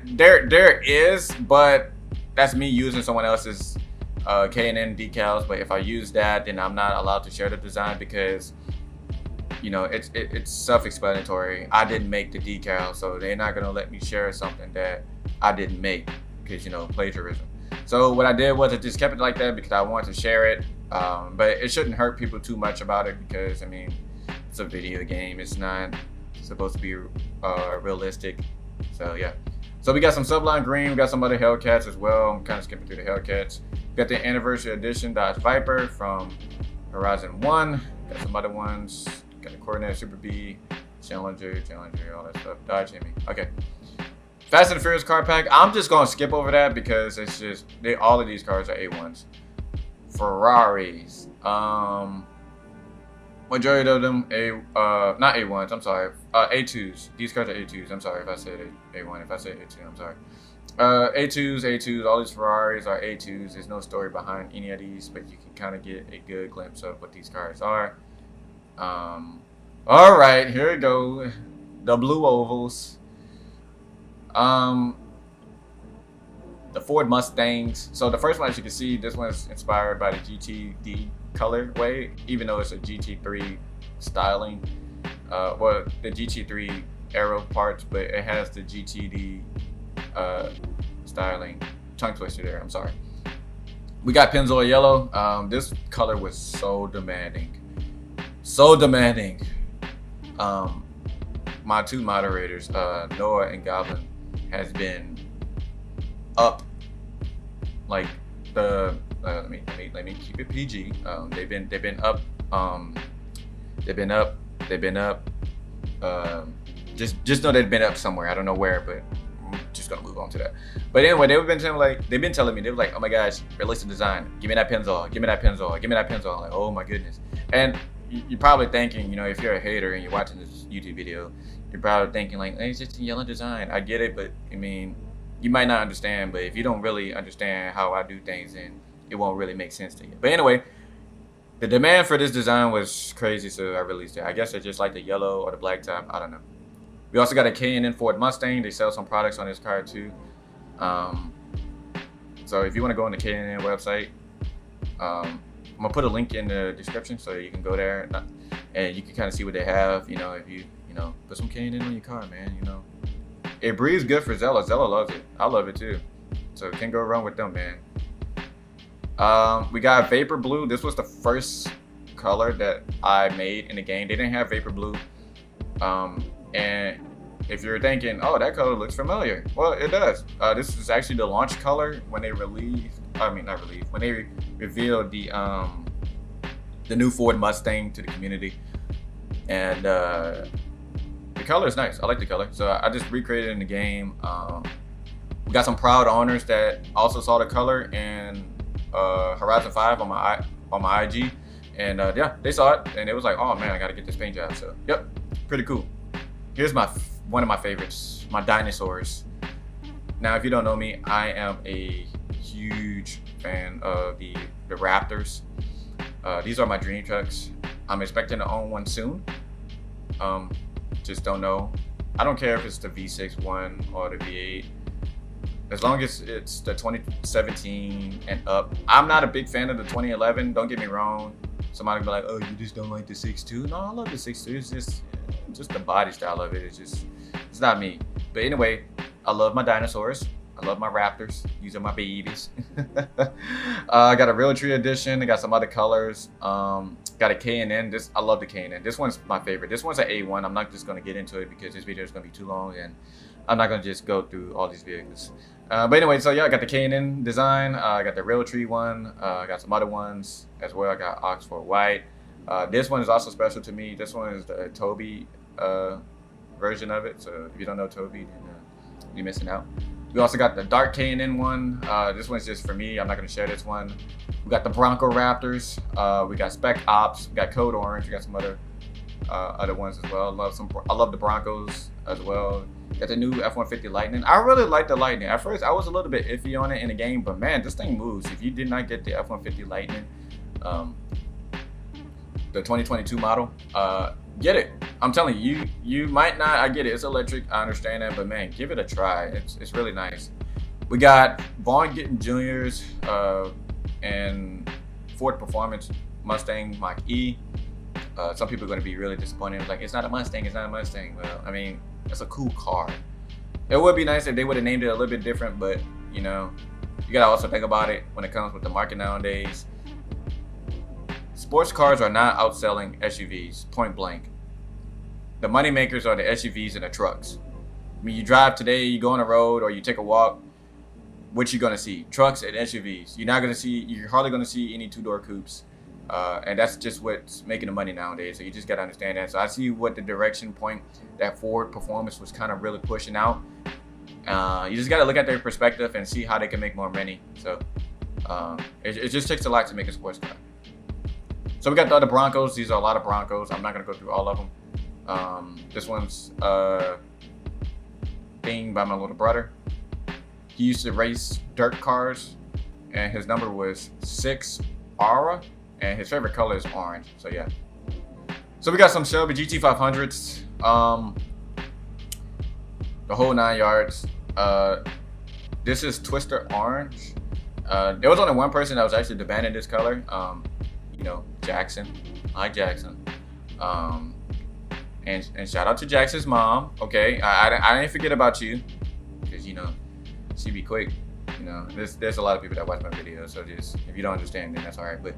there is, but that's me using someone else's KN decals. But if I use that, then I'm not allowed to share the design because, you know, it's self-explanatory. I didn't make the decal, so they're not gonna let me share something that I didn't make because, you know, plagiarism. So what I did was I just kept it like that because I wanted to share it, but it shouldn't hurt people too much about it because, I mean, it's a video game. It's not supposed to be realistic. So yeah. So we got some Sublime Green. We got some other Hellcats as well. I'm kind of skipping through the Hellcats. We got the Anniversary Edition Dodge Viper from Horizon 1. Got some other ones. Got the Coronet Super B, Challenger, all that stuff. Dodge Hemi. Okay. Fast and Furious car pack. I'm just gonna skip over that because it's just all of these cars are A1s. Ferraris. Majority of them not A1s. I'm sorry. A2s. These cars are A2s. I'm sorry if I said A1. If I said A2, I'm sorry. A2s. All these Ferraris are A2s. There's no story behind any of these, but you can kind of get a good glimpse of what these cars are. All right, here we go. The blue ovals. The Ford Mustangs. So the first one, as you can see, this one is inspired by the GTD colorway, even though it's a GT3 styling. Well, the GT3 aero parts, but it has the GTD styling. Tongue twister there, I'm sorry. We got Pennzoil yellow. This color was so demanding. So demanding. My two moderators, Noah and Goblin, has been up like the let me keep it PG. They've been up. Just know they've been up somewhere. I don't know where, but I'm just gonna move on to that. But anyway, they've been telling me, they were like, oh my gosh, realistic design. Give me that Pennzoil. Give me that Pennzoil. Give me that Pennzoil. Like, oh my goodness. And you're probably thinking, you know, if you're a hater and you're watching this YouTube video, you're probably thinking like, hey, it's just a yellow design. I get it, but I mean, you might not understand. But if you don't really understand how I do things, then it won't really make sense to you. But anyway, the demand for this design was crazy, so I released it. I guess it's just like the yellow or the black top. I don't know. We also got a KN Ford Mustang. They sell some products on this car too. So if you want to go on the KN website, I'm gonna put a link in the description so you can go there and you can kind of see what they have. You know, if you put some KN on your car, man. You know, it breathes good for Zella. Zella loves it. I love it too. So can't go wrong with them, man. We got Vapor Blue. This was the first color that I made in the game. They didn't have Vapor Blue. And if you're thinking, oh, that color looks familiar, well, it does. This is actually the launch color when they when they revealed the new Ford Mustang to the community. And the color is nice. I like the color. So I just recreated it in the game. We got some proud owners that also saw the color in Horizon 5 on my IG. And yeah, they saw it and it was like, oh man, I gotta get this paint job. So yep, pretty cool. Here's one of my favorites, my dinosaurs. Now, if you don't know me, I am a huge fan of the Raptors. These are my dream trucks. I'm expecting to own one soon. Just don't know. I don't care if it's the V6 one or the V8. As long as it's the 2017 and up. I'm not a big fan of the 2011. Don't get me wrong. Somebody be like, "Oh, you just don't like the 6.2." No, I love the 6.2. It's just the body style of it. It's not me. But anyway, I love my dinosaurs. I love my Raptors. These are my babies. I got a Realtree edition. I got some other colors. Got a KN. I love the KN. This one's my favorite. This one's an A1. I'm not just going to get into it because this video is going to be too long and I'm not going to just go through all these vehicles. But anyway, so yeah, I got the KN design. I got the Realtree one. I got some other ones as well. I got Oxford White. This one is also special to me. This one is the Toby version of it. So if you don't know Toby, then you're missing out. We also got the dark KN one. This one's just for me. I'm not going to share this one. We got the Bronco Raptors. We got Spec Ops. We got Code Orange. We got some other ones as well. I love the Broncos as well. Got the new F-150 Lightning. I really like the Lightning. At first, I was a little bit iffy on it in the game, but man, this thing moves. If you did not get the F-150 Lightning, the 2022 model, get it. I'm telling you, you might not. I get it. It's electric. I understand that, but man, give it a try. It's really nice. We got Vaughn Gittin Jr.'s and Ford Performance Mustang Mach-E. Some people are going to be really disappointed. Like, it's not a Mustang. It's not a Mustang. Well, I mean, it's a cool car. It would be nice if they would have named it a little bit different, but you know, you gotta also think about it when it comes with the market nowadays. Sports cars are not outselling SUVs, point blank. The money makers are the SUVs and the trucks. I mean, you drive today, you go on the road, or you take a walk. What you gonna see? Trucks and SUVs. You're hardly gonna see any two-door coupes. And that's just what's making the money nowadays. So you just got to understand that. So I see what the direction point that Ford Performance was kind of really pushing out. You just got to look at their perspective and see how they can make more money. So it just takes a lot to make a sports car. So we got the other Broncos. These are a lot of Broncos. I'm not going to go through all of them. This one's being by my little brother. He used to race dirt cars and his number was 6 Aura. And his favorite color is orange. So yeah. So we got some Shelby GT500s. The whole 9 yards. This is Twister Orange. There was only one person that was actually demanding this color. You know, Jackson. Hi, Jackson. And shout out to Jackson's mom. Okay, I didn't forget about you, because you know she be quick. You know, there's a lot of people that watch my videos, so just if you don't understand, then that's all right. But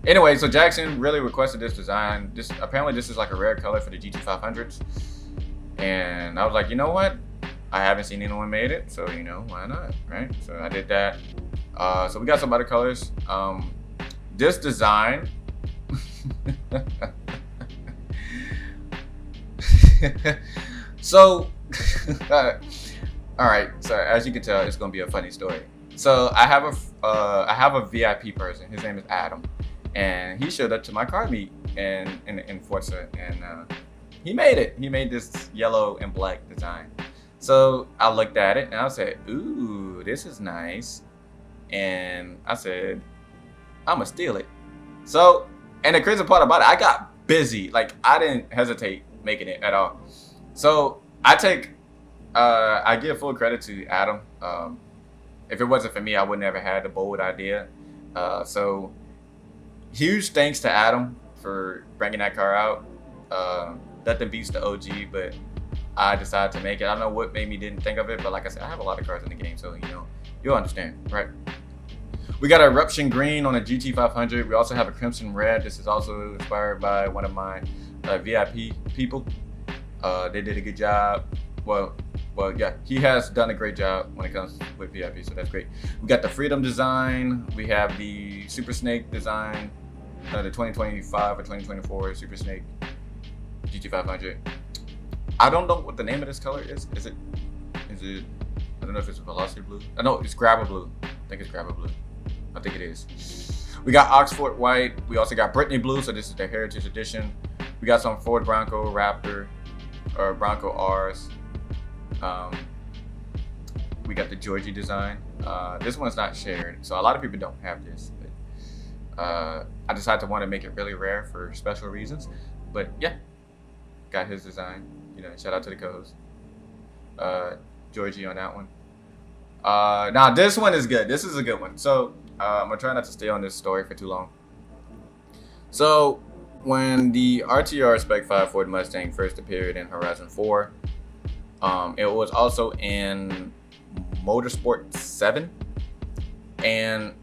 anyway, so Jackson really requested this design. Apparently this is like a rare color for the GT500s, and I was like, you know what? I haven't seen anyone made it, so you know, why not, right? So I did that. So we got some other colors. This design. So, all right. So as you can tell, it's gonna be a funny story. So I have a VIP person. His name is Adam, and he showed up to my car meet in Forza, and he made it. He made this yellow and black design. So I looked at it and I said, "Ooh, this is nice," and I said, "I'm gonna steal it." So, and the crazy part about it, I got busy. Like, I didn't hesitate making it at all. So I give full credit to Adam. If it wasn't for me, I would never had the bold idea. So huge thanks to Adam for bringing that car out. Nothing beats the OG, but I decided to make it. I don't know what made me didn't think of it, but like I said, I have a lot of cars in the game, so you know, you'll understand, right? We got a eruption green on a GT500. We also have a crimson red. This is also inspired by one of my VIP people. They did a good job. Well, yeah, he has done a great job when it comes with VIP, so that's great. We got the Freedom design. We have the Super Snake design, the 2025 or 2024 Super Snake GT500. I don't know what the name of this color is. Is it? I don't know if it's Velocity Blue. No, it's Grabber Blue. I think it's Grabber Blue. I think it is. We got Oxford White. We also got Brittany Blue, so this is the Heritage Edition. We got some Ford Bronco Raptor, or Bronco Rs. We got the Georgie design. This one's not shared, so a lot of people don't have this. But, I decided to want to make it really rare for special reasons. But yeah, got his design. You know, shout out to the co-host. Georgie on that one. Now this one is good. This is a good one. So I'm gonna try not to stay on this story for too long. So when the RTR Spec 5 Ford Mustang first appeared in Horizon 4, it was also in Motorsport 7, and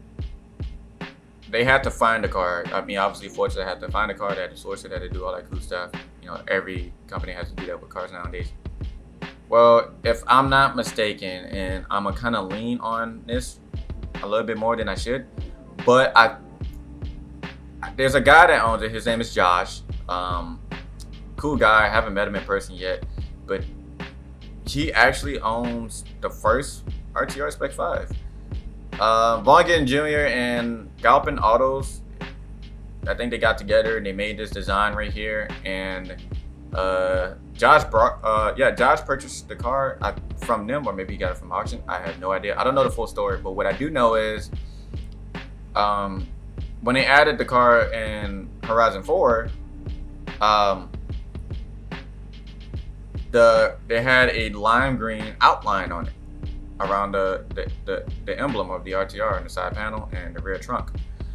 they had to find a car. I mean, obviously Forza had to find a car, they had to source it, they had to do all that cool stuff. You know, every company has to do that with cars nowadays. Well, if I'm not mistaken, and I'm gonna kind of lean on this a little bit more than I should, but there's a guy that owns it. His name is Josh. Cool guy. I haven't met him in person yet, but he actually owns the first RTR Spec 5. Vonnegut Jr. and Galpin Autos, I think they got together and they made this design right here. And Josh purchased the car from them, or maybe he got it from auction. I have no idea. I don't know the full story, but what I do know is when they added the car in Horizon 4, they had a lime green outline on it around the emblem of the RTR on the side panel and the rear trunk.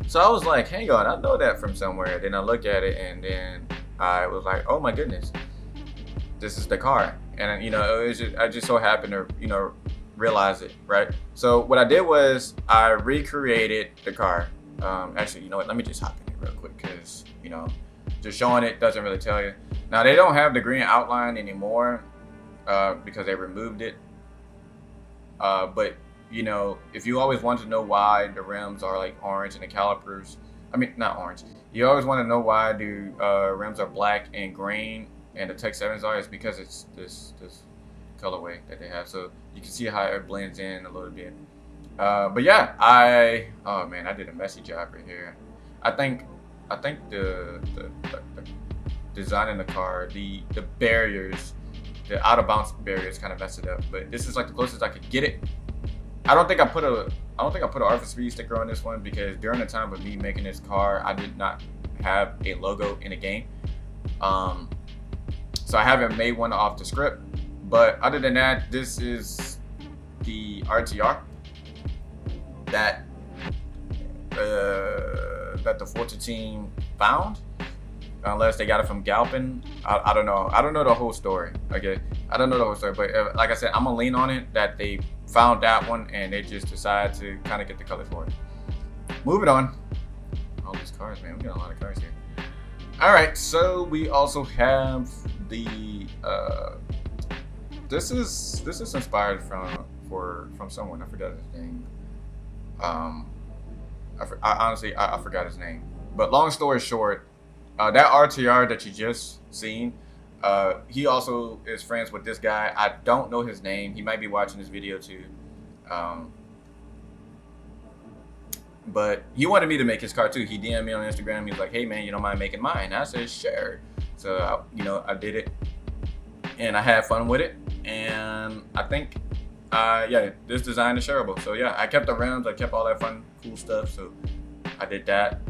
So I was like, hang on, I know that from somewhere. Then I look at it and then I was like, oh my goodness, this is the car. And you know, I just so happened to, you know, realize it, right? So what I did was I recreated the car. Actually, you know what? Let me just hop in it real quick, because you know, just showing it doesn't really tell you. Now they don't have the green outline anymore because they removed it. But you know, if you always want to know why the rims are like orange and the calipers, I mean not orange. You always want to know why the rims are black and green and the Tech 7s are. It's because it's this colorway that they have. So you can see how it blends in a little bit. But yeah, oh man, I did a messy job right here. I think the design in the car, the barriers, the out of bounds barriers kind of messed it up. But this is like the closest I could get it. I don't think I put a R4SPEED sticker on this one, because during the time of me making this car, I did not have a logo in the game. So I haven't made one off the script. But other than that, this is the RTR that the Forza team found, unless they got it from Galpin. I don't know. I don't know the whole story. Okay, I don't know the whole story. But like I said, I'm gonna lean on it that they found that one and they just decided to kind of get the colors for it. Moving on. All these cars, man. We got a lot of cars here. All right, so we also have the. This is inspired from someone. I forgot his name. I forgot his name. But long story short, that RTR that you just seen, he also is friends with this guy. I don't know his name. He might be watching this video too. But he wanted me to make his car too. He DM'd me on Instagram. He was like, hey man, you don't mind making mine? I said, sure. So, I did it. And I had fun with it. And I think, this design is shareable. So yeah, I kept the rims. I kept all that fun, cool stuff. So I did that.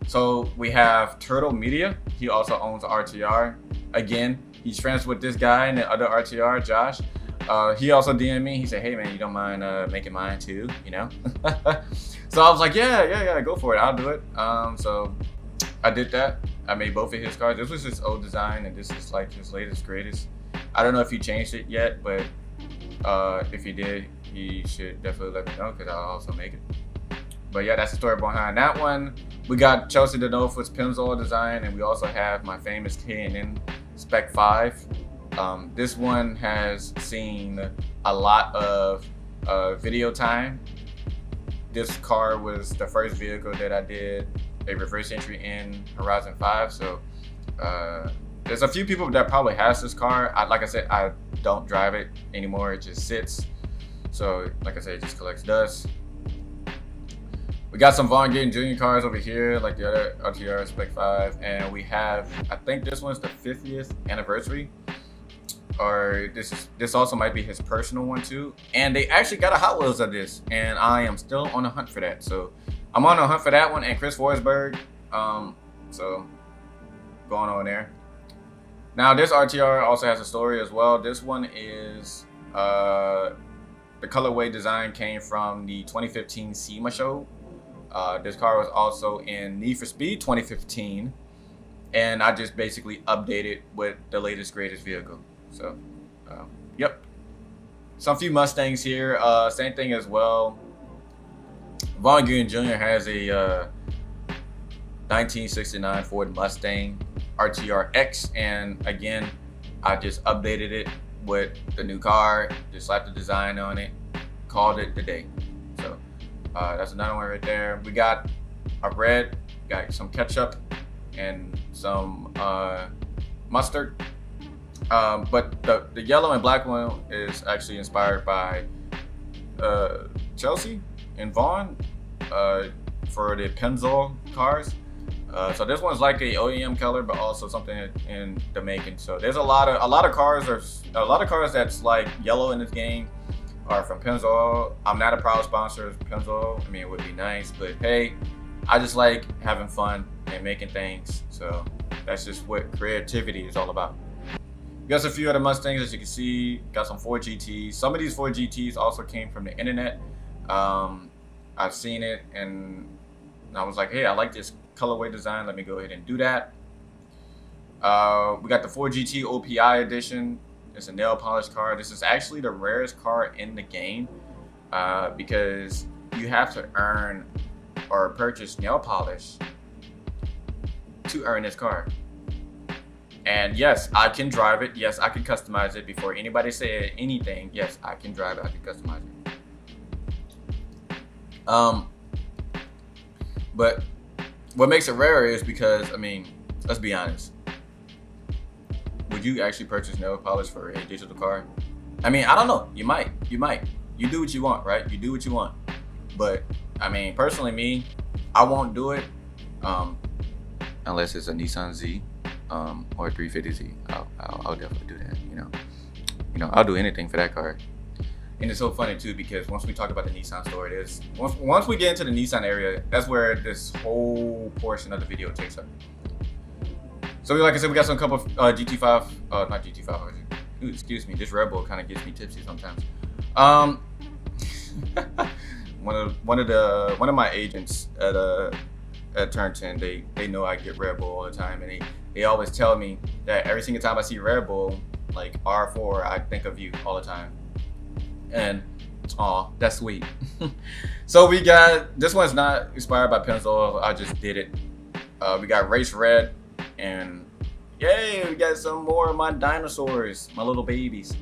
So we have Turtle Media. He also owns RTR. Again, he's friends with this guy and the other RTR, Josh. He also DM'd me. He said, "Hey man, you don't mind making mine too, you know?" So I was like, yeah, go for it. I'll do it. So I did that. I made both of his cars. This was his old design, and this is like his latest, greatest. I don't know if he changed it yet, but if he did, he should definitely let me know because I'll also make it. But yeah, that's the story behind that one. We got Chelsea the Northwood's Pennzoil design, and we also have my famous KN Spec 5. This one has seen a lot of video time. This car was the first vehicle that I did a reverse entry in Horizon 5. So there's a few people that probably has this car. Like I said, I don't drive it anymore. It just sits. So like I said, it just collects dust. We got some Vaughn Gittin Jr. cars over here, like the other RTR Spec 5, and we have, I think this one's the 50th anniversary, or this also might be his personal one too. And they actually got a Hot Wheels of this, and I am still on a hunt for that. So I'm on a hunt for that one and Chris Forsberg. So going on there. Now this RTR also has a story as well. This one is the colorway design came from the 2015 SEMA show. This car was also in Need for Speed 2015, and I just basically updated with the latest, greatest vehicle. So, yep. Some few Mustangs here. Same thing as well. Vaughn Gittin Jr. has a 1969 Ford Mustang RTR X, and again, I just updated it with the new car. Just slapped the design on it. Called it the day. So. That's another one right there. We got a red, got some ketchup, and some mustard. But the yellow and black one is actually inspired by Chelsea and Vaughn for the Pennzoil cars. So this one's like a OEM color, but also something in the making. So there's a lot of cars that's like yellow in this game. Are from Pennzoil. I'm not a proud sponsor of Pennzoil. I mean, it would be nice, but hey, I just like having fun and making things. So that's just what creativity is all about. Got a few other Mustangs, as you can see. Got some Ford GTs. Some of these Ford GTs also came from the internet. I've seen it, and I was like, hey, I like this colorway design. Let me go ahead and do that. We got the Ford GT OPI edition. It's a nail polish car. This is actually the rarest car in the game because you have to earn or purchase nail polish to earn this car. And yes, I can drive it. Yes, I can customize it. Before anybody say anything, yes, I can drive it. I can customize it. But what makes it rare is because, I mean, let's be honest. Would you actually purchase nail polish for a digital car? I mean, I don't know. You might. You do what you want, right? You do what you want. But I mean, personally, me, I won't do it unless it's a Nissan Z or a 350Z. I'll definitely do that. You know, I'll do anything for that car. And it's so funny too because once we talk about the Nissan story, there's once we get into the Nissan area, that's where this whole portion of the video takes up. So like I said, we got some couple of GT5, not GT5. Ooh, excuse me. This Red Bull kind of gets me tipsy sometimes. One of my agents at Turn 10, they know I get Red Bull all the time, and they always tell me that every single time I see Red Bull, like R4, I think of you all the time. And aw, that's sweet. So we got, this one's not inspired by Pennzoil. I just did it. We got Race Red. And yay, we got some more of my dinosaurs, my little babies.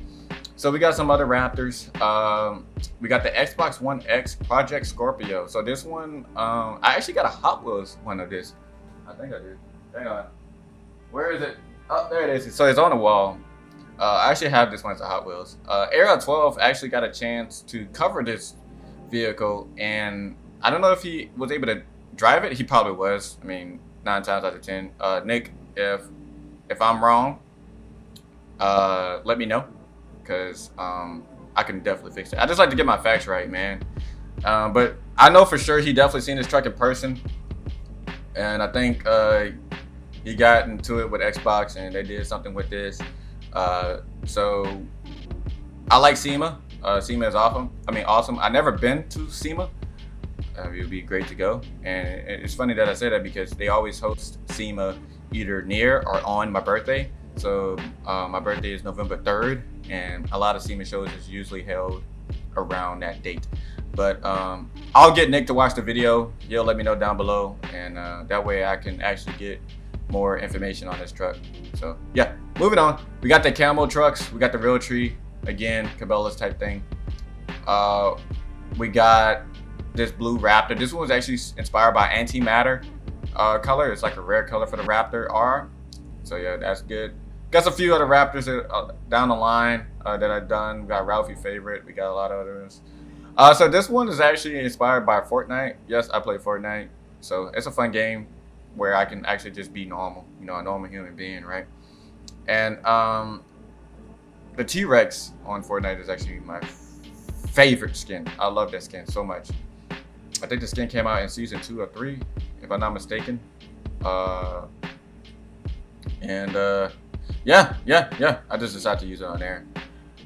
So we got some other Raptors. We got the Xbox One X Project Scorpio. So this one, I actually got a Hot Wheels one of this. I think I did. Hang on. Where is it? Oh, there it is. So it's on the wall. I actually have this one as a Hot Wheels. Era 12 actually got a chance to cover this vehicle, and I don't know if he was able to drive it. He probably was. I mean, 9 times out of 10. Nick, if I'm wrong, let me know, because I can definitely fix it. I just like to get my facts right, man. But I know for sure he definitely seen this truck in person, and I think he got into it with Xbox and they did something with this. So I like SEMA. SEMA is awesome. Awesome. I never been to SEMA. It would be great to go. And it's funny that I say that because they always host SEMA either near or on my birthday. So my birthday is November 3rd, and a lot of SEMA shows is usually held around that date. But I'll get Nick to watch the video. He'll let me know down below, and that way I can actually get more information on this truck. So yeah, moving on. We got the camo trucks. We got the real tree, again, Cabela's type thing. We got this blue Raptor. This one was actually inspired by antimatter color. It's like a rare color for the Raptor R. So yeah, that's good. Got a few other Raptors down the line that I've done. We got Ralphie Favorite. We got a lot of others. So this one is actually inspired by Fortnite. Yes, I play Fortnite. So it's a fun game where I can actually just be normal, you know, a normal human being, right? And the T-Rex on Fortnite is actually my favorite skin. I love that skin so much. I think the skin came out in season 2 or 3, if I'm not mistaken. Yeah, I just decided to use it on there.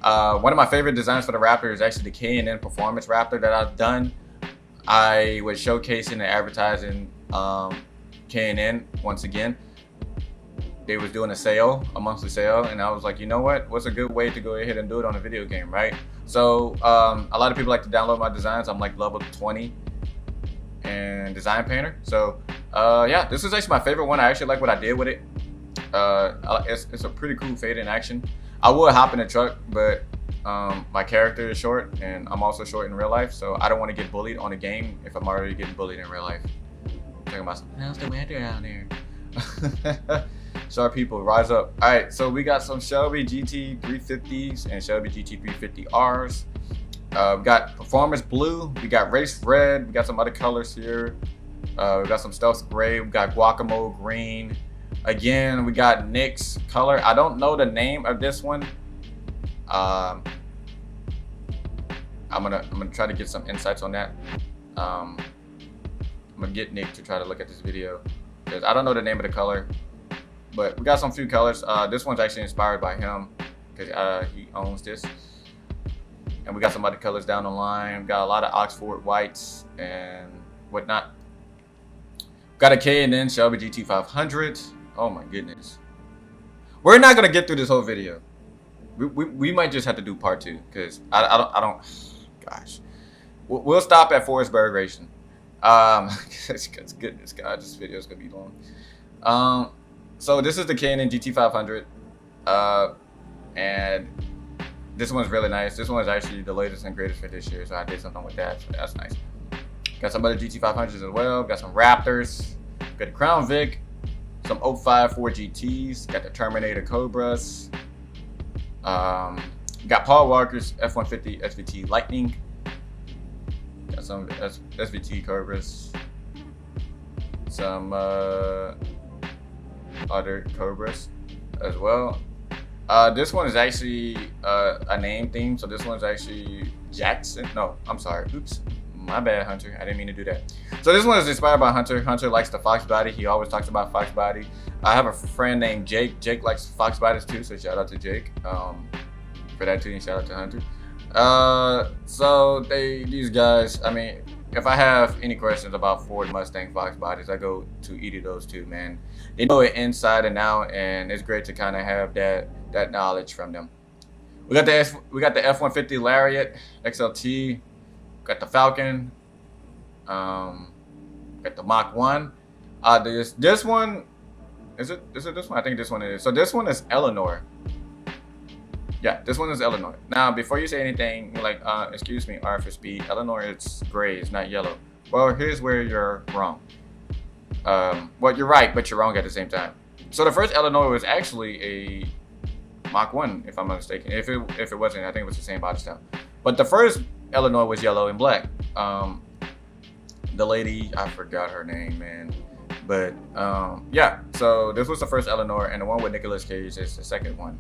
One of my favorite designs for the Raptor is actually the KN Performance Raptor that I've done. I was showcasing and advertising KN once again. They was doing a monthly sale, and I was like, you know what? What's a good way to go ahead and do it on a video game, right? So a lot of people like to download my designs. I'm like level 20 in Design Painter. So yeah, this is actually my favorite one. I actually like what I did with it. It's a pretty cool fade in action. I would hop in the truck, but my character is short, and I'm also short in real life, so I don't want to get bullied on a game if I'm already getting bullied in real life. I'm talking about something else, the weather out there. Sharp people, rise up. All right, so we got some Shelby GT 350s and Shelby GT 350Rs. We got Performance Blue, we got Race Red, we got some other colors here. We got some Stealth Gray, we got Guacamole Green. Again, we got Nick's color. I don't know the name of this one. I'm gonna try to get some insights on that. I'm gonna get Nick to try to look at this video because I don't know the name of the color. But we got some few colors. This one's actually inspired by him because he owns this. And we got some other colors down the line. We got a lot of Oxford whites and whatnot. Got a K&N Shelby GT 500. Oh my goodness. We're not gonna get through this whole video. We might just have to do part 2 because I don't. Gosh, we'll stop at Forsberg Racing. Goodness God, this video is gonna be long. So this is the K&N GT 500, and this one's really nice. This one is actually the latest and greatest for this year, so I did something with that. So that's nice. Got some other GT 500s as well. Got some Raptors. Got the Crown Vic. Some 05 Ford GTs. Got the Terminator Cobras. Got Paul Walker's F-150 SVT Lightning. Got some SVT Cobras. Some other Cobras as well. This one is actually a name theme. So this one's actually Jackson. No, I'm sorry. Oops. My bad, Hunter. I didn't mean to do that. So this one is inspired by Hunter. Hunter likes the Fox body. He always talks about Fox body. I have a friend named Jake. Jake likes Fox bodies too, so shout out to Jake for that too, and shout out to Hunter. So these guys, I mean, if I have any questions about Ford Mustang Fox bodies, I go to either of those two, man. They know it inside and out, and it's great to kind of have that knowledge from them. We got the F-150 Lariat XLT. Got the Falcon, got the Mach 1. This one, is it this one? I think this one is. So this one is Eleanor. Yeah, this one is Eleanor. Now, before you say anything, you're like, excuse me, R4SPEED, Eleanor, it's gray, it's not yellow. Well, here's where you're wrong. Well, you're right, but you're wrong at the same time. So the first Eleanor was actually a Mach 1, if I'm not mistaken. If it wasn't, I think it was the same body style. But the first Eleanor was yellow and black. The lady, I forgot her name, man. But yeah, so this was the first Eleanor, and the one with Nicolas Cage is the second one.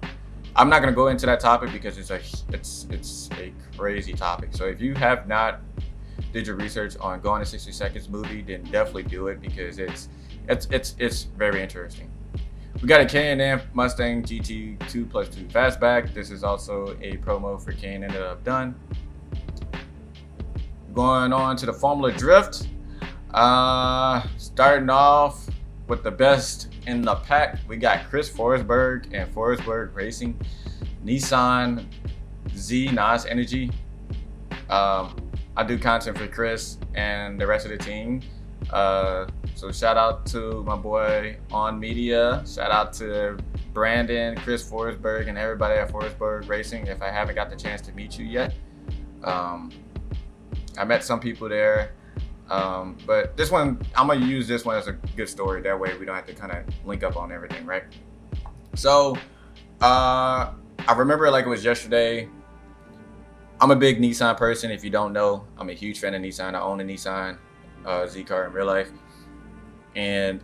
I'm not gonna go into that topic because it's a crazy topic. So if you have not did your research on Gone in 60 Seconds movie, then definitely do it because it's very interesting. We got a KN Mustang GT 2+2 fastback. This is also a promo for KN that I've done. Going on to the Formula Drift. Starting off with the best in the pack, we got Chris Forsberg and Forsberg Racing, Nissan Z Nas Energy. I do content for Chris and the rest of the team. So shout out to my boy on media. Shout out to Brandon, Chris Forsberg, and everybody at Forsberg Racing. If I haven't got the chance to meet you yet, I met some people there. But this one, I'm gonna use this one as a good story. That way we don't have to kind of link up on everything, right? So I remember it like it was yesterday. I'm a big Nissan person. If you don't know, I'm a huge fan of Nissan. I own a Nissan Z car in real life. And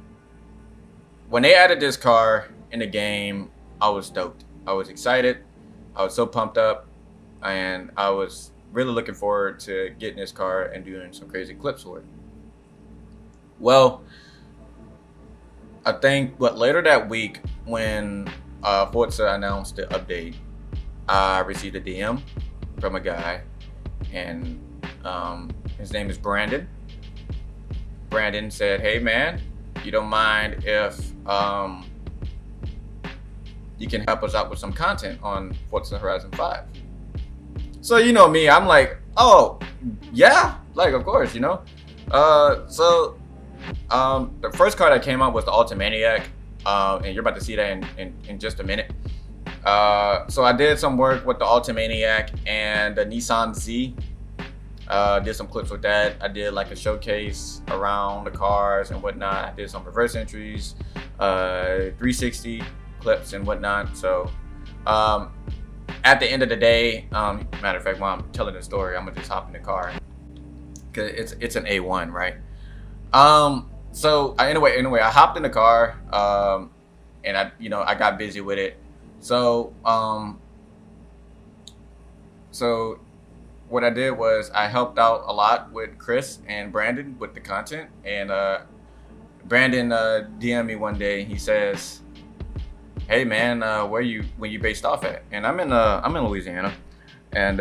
when they added this car in the game, I was stoked. I was excited. I was so pumped up, and I was really looking forward to getting this car and doing some crazy clips for it. Well, I think later that week when Forza announced the update, I received a DM from a guy, and his name is Brandon. Brandon said, "Hey man, you don't mind if you can help us out with some content on Forza Horizon 5?" So you know me, I'm like, oh yeah, like of course, you know. So the first car that came out was the Alta Maniac, and you're about to see that in just a minute. So I did some work with the Alta Maniac and the Nissan Z. Did some clips with that. I did like a showcase around the cars and whatnot. I did some reverse entries, 360 clips and whatnot. So at the end of the day, matter of fact, while I'm telling the story, I'm gonna just hop in the car because it's an A1, right? So anyway, I hopped in the car, and I got busy with it. So what I did was I helped out a lot with Chris and Brandon with the content. And Brandon DM'd me one day. He says, "Hey man, where you based off at?" And I'm in Louisiana. And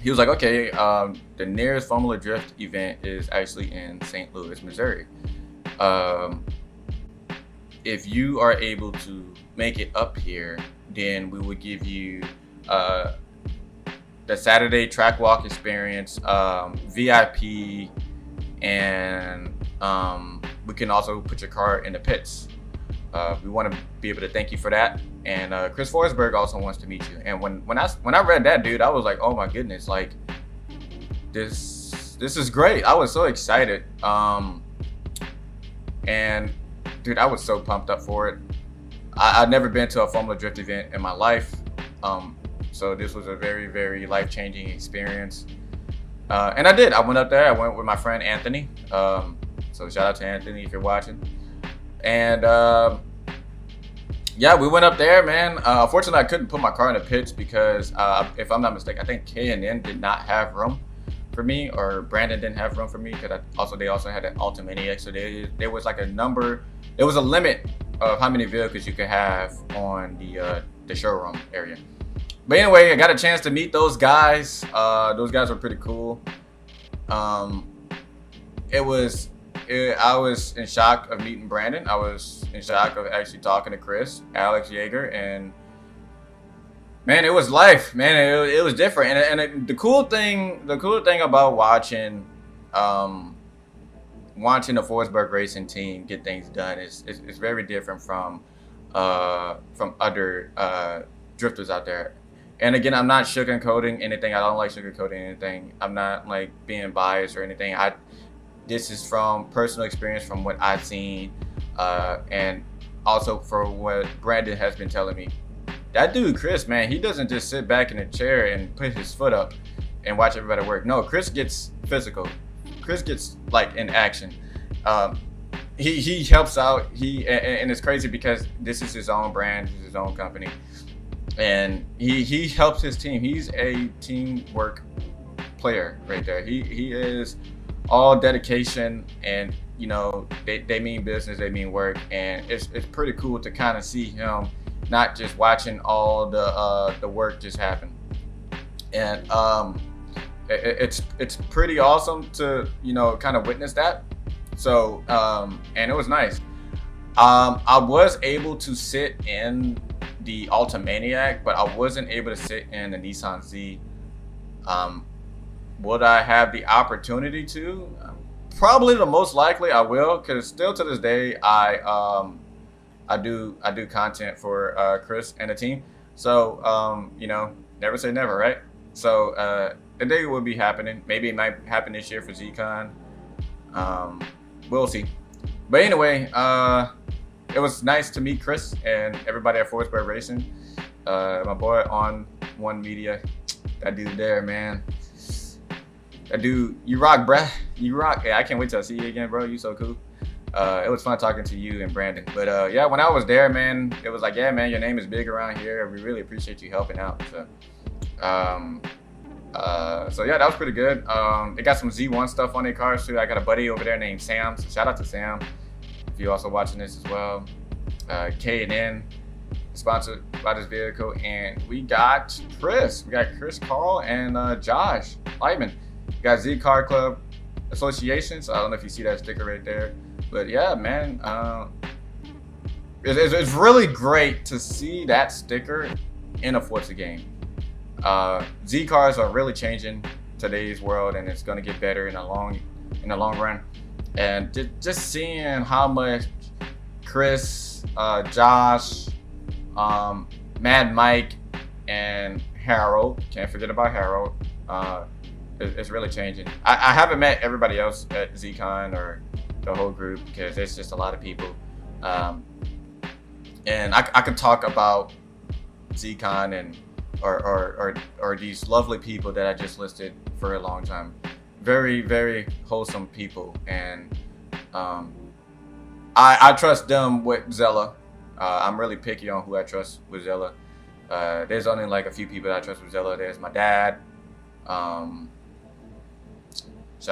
he was like, "Okay, the nearest Formula Drift event is actually in St. Louis, Missouri. If you are able to make it up here, then we would give you the Saturday track walk experience, VIP, and we can also put your car in the pits. We want to be able to thank you for that. And Chris Forsberg also wants to meet you." And when I read that, dude, I was like, oh my goodness, like this is great. I was so excited. And dude, I was so pumped up for it. I'd never been to a Formula Drift event in my life. So this was a very, very life-changing experience. And I did. I went up there. I went with my friend Anthony. So shout out to Anthony if you're watching. And yeah, we went up there, man. Unfortunately, I couldn't put my car in the pits because if I'm not mistaken, I think KN did not have room for me, or Brandon didn't have room for me because they also had an Alta Maniac. So there was like a number. There was a limit of how many vehicles you could have on the showroom area. But anyway, I got a chance to meet those guys. Those guys were pretty cool. I was in shock of meeting Brandon. I was in shock of actually talking to Chris, Alex Yeager, and man, it was life, man. It was different. And the cool thing about watching the Forsberg Racing team get things done is very different from other drifters out there. And again, I'm not sugarcoating anything. I don't like sugarcoating anything. I'm not like being biased or anything. This is from personal experience, from what I've seen, and also for what Brandon has been telling me. That dude, Chris, man, he doesn't just sit back in a chair and put his foot up and watch everybody work. No, Chris gets physical. Chris gets like in action. He helps out. And it's crazy because this is his own brand, this is his own company. And he helps his team. He's a teamwork player right there. He is all dedication, and you know, they mean business, they mean work, and it's pretty cool to kind of see him not just watching all the work just happen. And it's pretty awesome to, you know, kind of witness that. So and it was nice. I was able to sit in the Alta Maniac, but I wasn't able to sit in the Nissan Z. Would I have the opportunity to? Probably the most likely I will, because still to this day I do content for Chris and the team. So you know, never say never, right? So the day will be happening. Maybe it might happen this year for ZCon. We'll see. But anyway, it was nice to meet Chris and everybody at Forsberg Racing. My boy on One Media, that dude there, man. That dude, you rock, bruh. You rock. Hey, I can't wait till I see you again, bro. You so cool. It was fun talking to you and Brandon. But yeah, when I was there, man, it was like, yeah, man, your name is big around here. We really appreciate you helping out. So, so yeah, that was pretty good. They got some Z1 stuff on their cars too. I got a buddy over there named Sam. So shout out to Sam if you're also watching this as well. KN sponsored by this vehicle, and we got Chris. We got Chris, Carl, and Josh Lightman. We got Z Car Club Association. So I don't know if you see that sticker right there, but yeah, man, it's really great to see that sticker in a Forza game. Z cars are really changing today's world, and it's going to get better in the long run. And just seeing how much Chris, Josh, Mad Mike, and Harold, can't forget about Harold, it's really changing. I haven't met everybody else at ZCon or the whole group, because it's just a lot of people. And I could talk about ZCon and or these lovely people that I just listed for a long time. Very, very wholesome people, and I trust them with Zella. I'm really picky on who I trust with Zella. There's only like a few people that I trust with Zella. There's my dad. Shout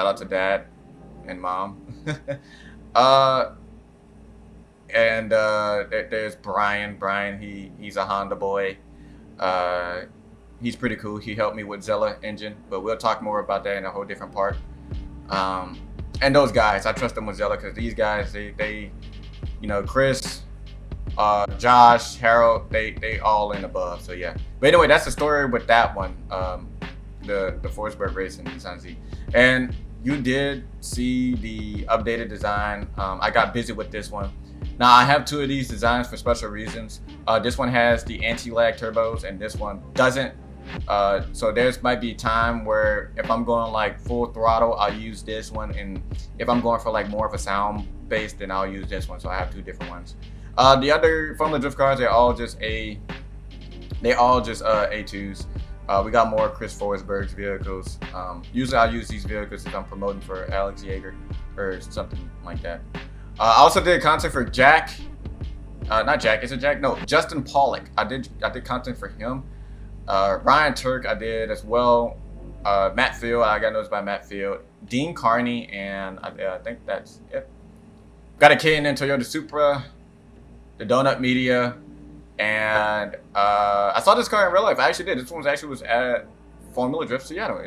out to Dad and Mom. And there's Brian. Brian, he's a Honda boy. He's pretty cool. He helped me with Zella engine, but we'll talk more about that in a whole different part. And those guys, I trust them with Zella, because these guys, they, you know, Chris, Josh, Harold, they all in above. So yeah. But anyway, that's the story with that one. The Forsberg Racing Nissan Z. And you did see the updated design. I got busy with this one. Now I have two of these designs for special reasons. This one has the anti-lag turbos, and this one doesn't. So there's might be time where if I'm going like full throttle, I'll use this one, and if I'm going for like more of a sound base, then I'll use this one. So I have two different ones. The other Formula Drift cars, they're all just A2s. We got more Chris Forsberg's vehicles. Usually I use these vehicles if I'm promoting for Alex Yeager or something like that. I also did content for Jack. Not Jack, is it Jack? No, Justin Pollock. I did content for him. Ryan Turk I did as well. Matt Field, I got noticed by Matt Field. Dean Carney, and I think that's it. Got a KN Toyota Supra, the Donut Media, and I saw this car in real life. I actually did. This one was at Formula Drift Seattle.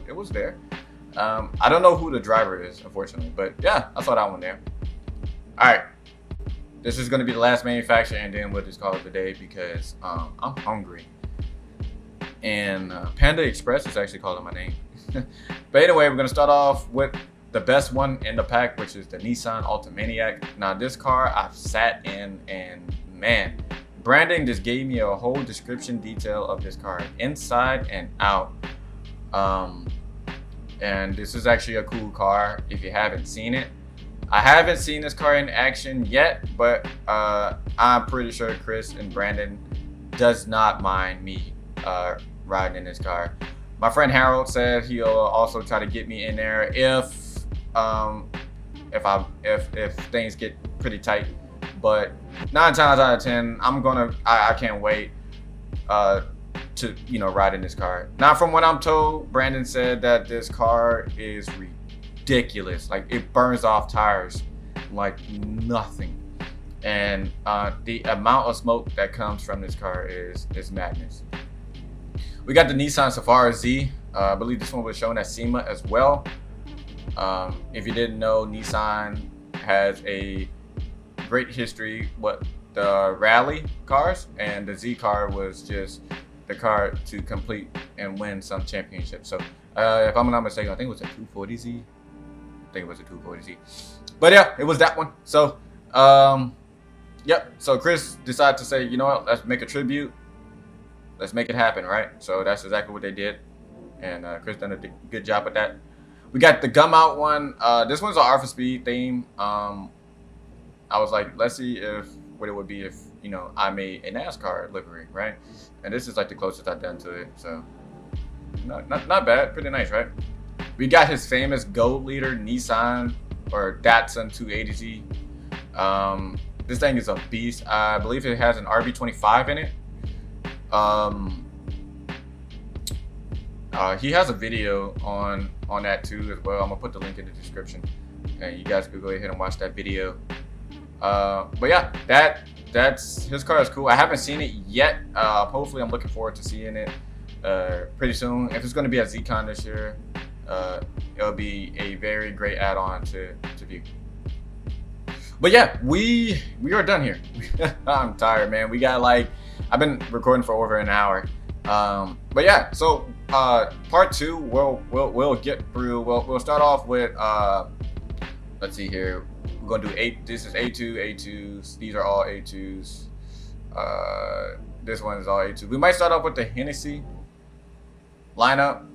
It was there. I don't know who the driver is, unfortunately, but yeah, I saw that one there. All right, this is going to be the last manufacturer, and then we'll just call it the day, because I'm hungry. And Panda Express is actually calling my name. But anyway, we're going to start off with the best one in the pack, which is the Nissan Alta Maniac. Now, this car I've sat in, and man, Brandon just gave me a whole description detail of this car, inside and out. And this is actually a cool car if you haven't seen it. I haven't seen this car in action yet, but I'm pretty sure Chris and Brandon does not mind me riding in this car. My friend Harold said he'll also try to get me in there if things get pretty tight. But 9 times out of 10, I can't wait to ride in this car. Now, from what I'm told, Brandon said that this car is ridiculous. Like, it burns off tires like nothing. And the amount of smoke that comes from this car is madness. We got the Nissan Safari Z. I believe this one was shown at SEMA as well. If you didn't know, Nissan has a great history with the rally cars, and the Z car was just the car to complete and win some championships. So if I'm not mistaken, I think it was a 240Z. I think it was a 240Z. But yeah, it was that one. So yep. So Chris decided to say, you know what, let's make a tribute. Let's make it happen, right? So that's exactly what they did. And Chris done a good job at that. We got the gum out one. This one's an R4SPEED theme. I was like, let's see what it would be if, you know, I made a NASCAR livery, right? And this is like the closest I've done to it. So not bad. Pretty nice, right? We got his famous gold leader Nissan or Datsun 280Z. This thing is a beast. I believe it has an RB25 in it. He has a video on that too as well. I'm gonna put the link in the description, and you guys could go ahead and watch that video. But yeah, that's his car is cool. I haven't seen it yet. Hopefully, I'm looking forward to seeing it pretty soon. If it's gonna be at ZCon this year, it'll be a very great add-on to view. But yeah, we are done here. I'm tired, man. We got like, I've been recording for over an hour. But yeah, so part two, we'll get through. We'll start off with let's see here. We're gonna do 8. This is A2s. These are all A2s. This one is all A2. We might start off with the Hennessy lineup,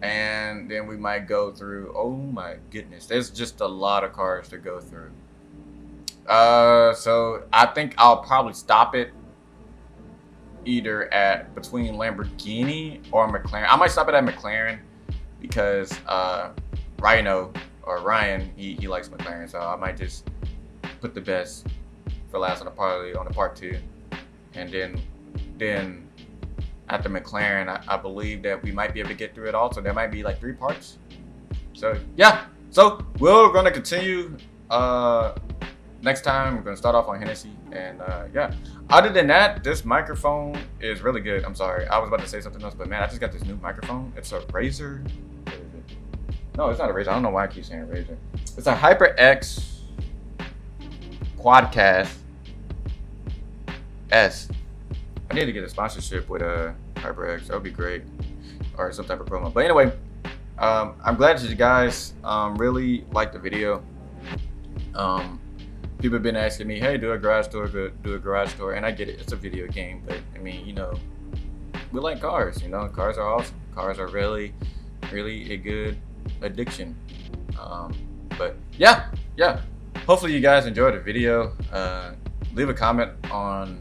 and then we might go through. Oh my goodness, there's just a lot of cars to go through. So I think I'll probably stop it either at between Lamborghini or McLaren. I might stop it at McLaren because Ryan, he likes McLaren, so I might just put the best for last on the part two, and then after McLaren, I believe that we might be able to get through it all. So there might be like 3 parts. So yeah, so we're gonna continue. Next time, we're going to start off on Hennessy. And yeah, other than that, this microphone is really good. I'm sorry. I was about to say something else, but man, I just got this new microphone. It's a Razer. What is it? No, it's not a Razer. I don't know why I keep saying Razer. It's a HyperX Quadcast S. I need to get a sponsorship with HyperX. That would be great. Or some type of promo. But anyway, I'm glad that you guys really liked the video. People have been asking me, hey, do a garage tour, and I get it, it's a video game, but I mean, you know, we like cars, you know, cars are awesome. Cars are really a good addiction. But yeah, hopefully you guys enjoyed the video. Leave a comment on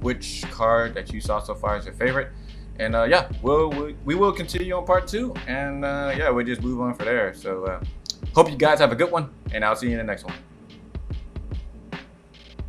which car that you saw so far is your favorite, and yeah, we will continue on part 2, and yeah, we'll just move on from there. So hope you guys have a good one, and I'll see you in the next one.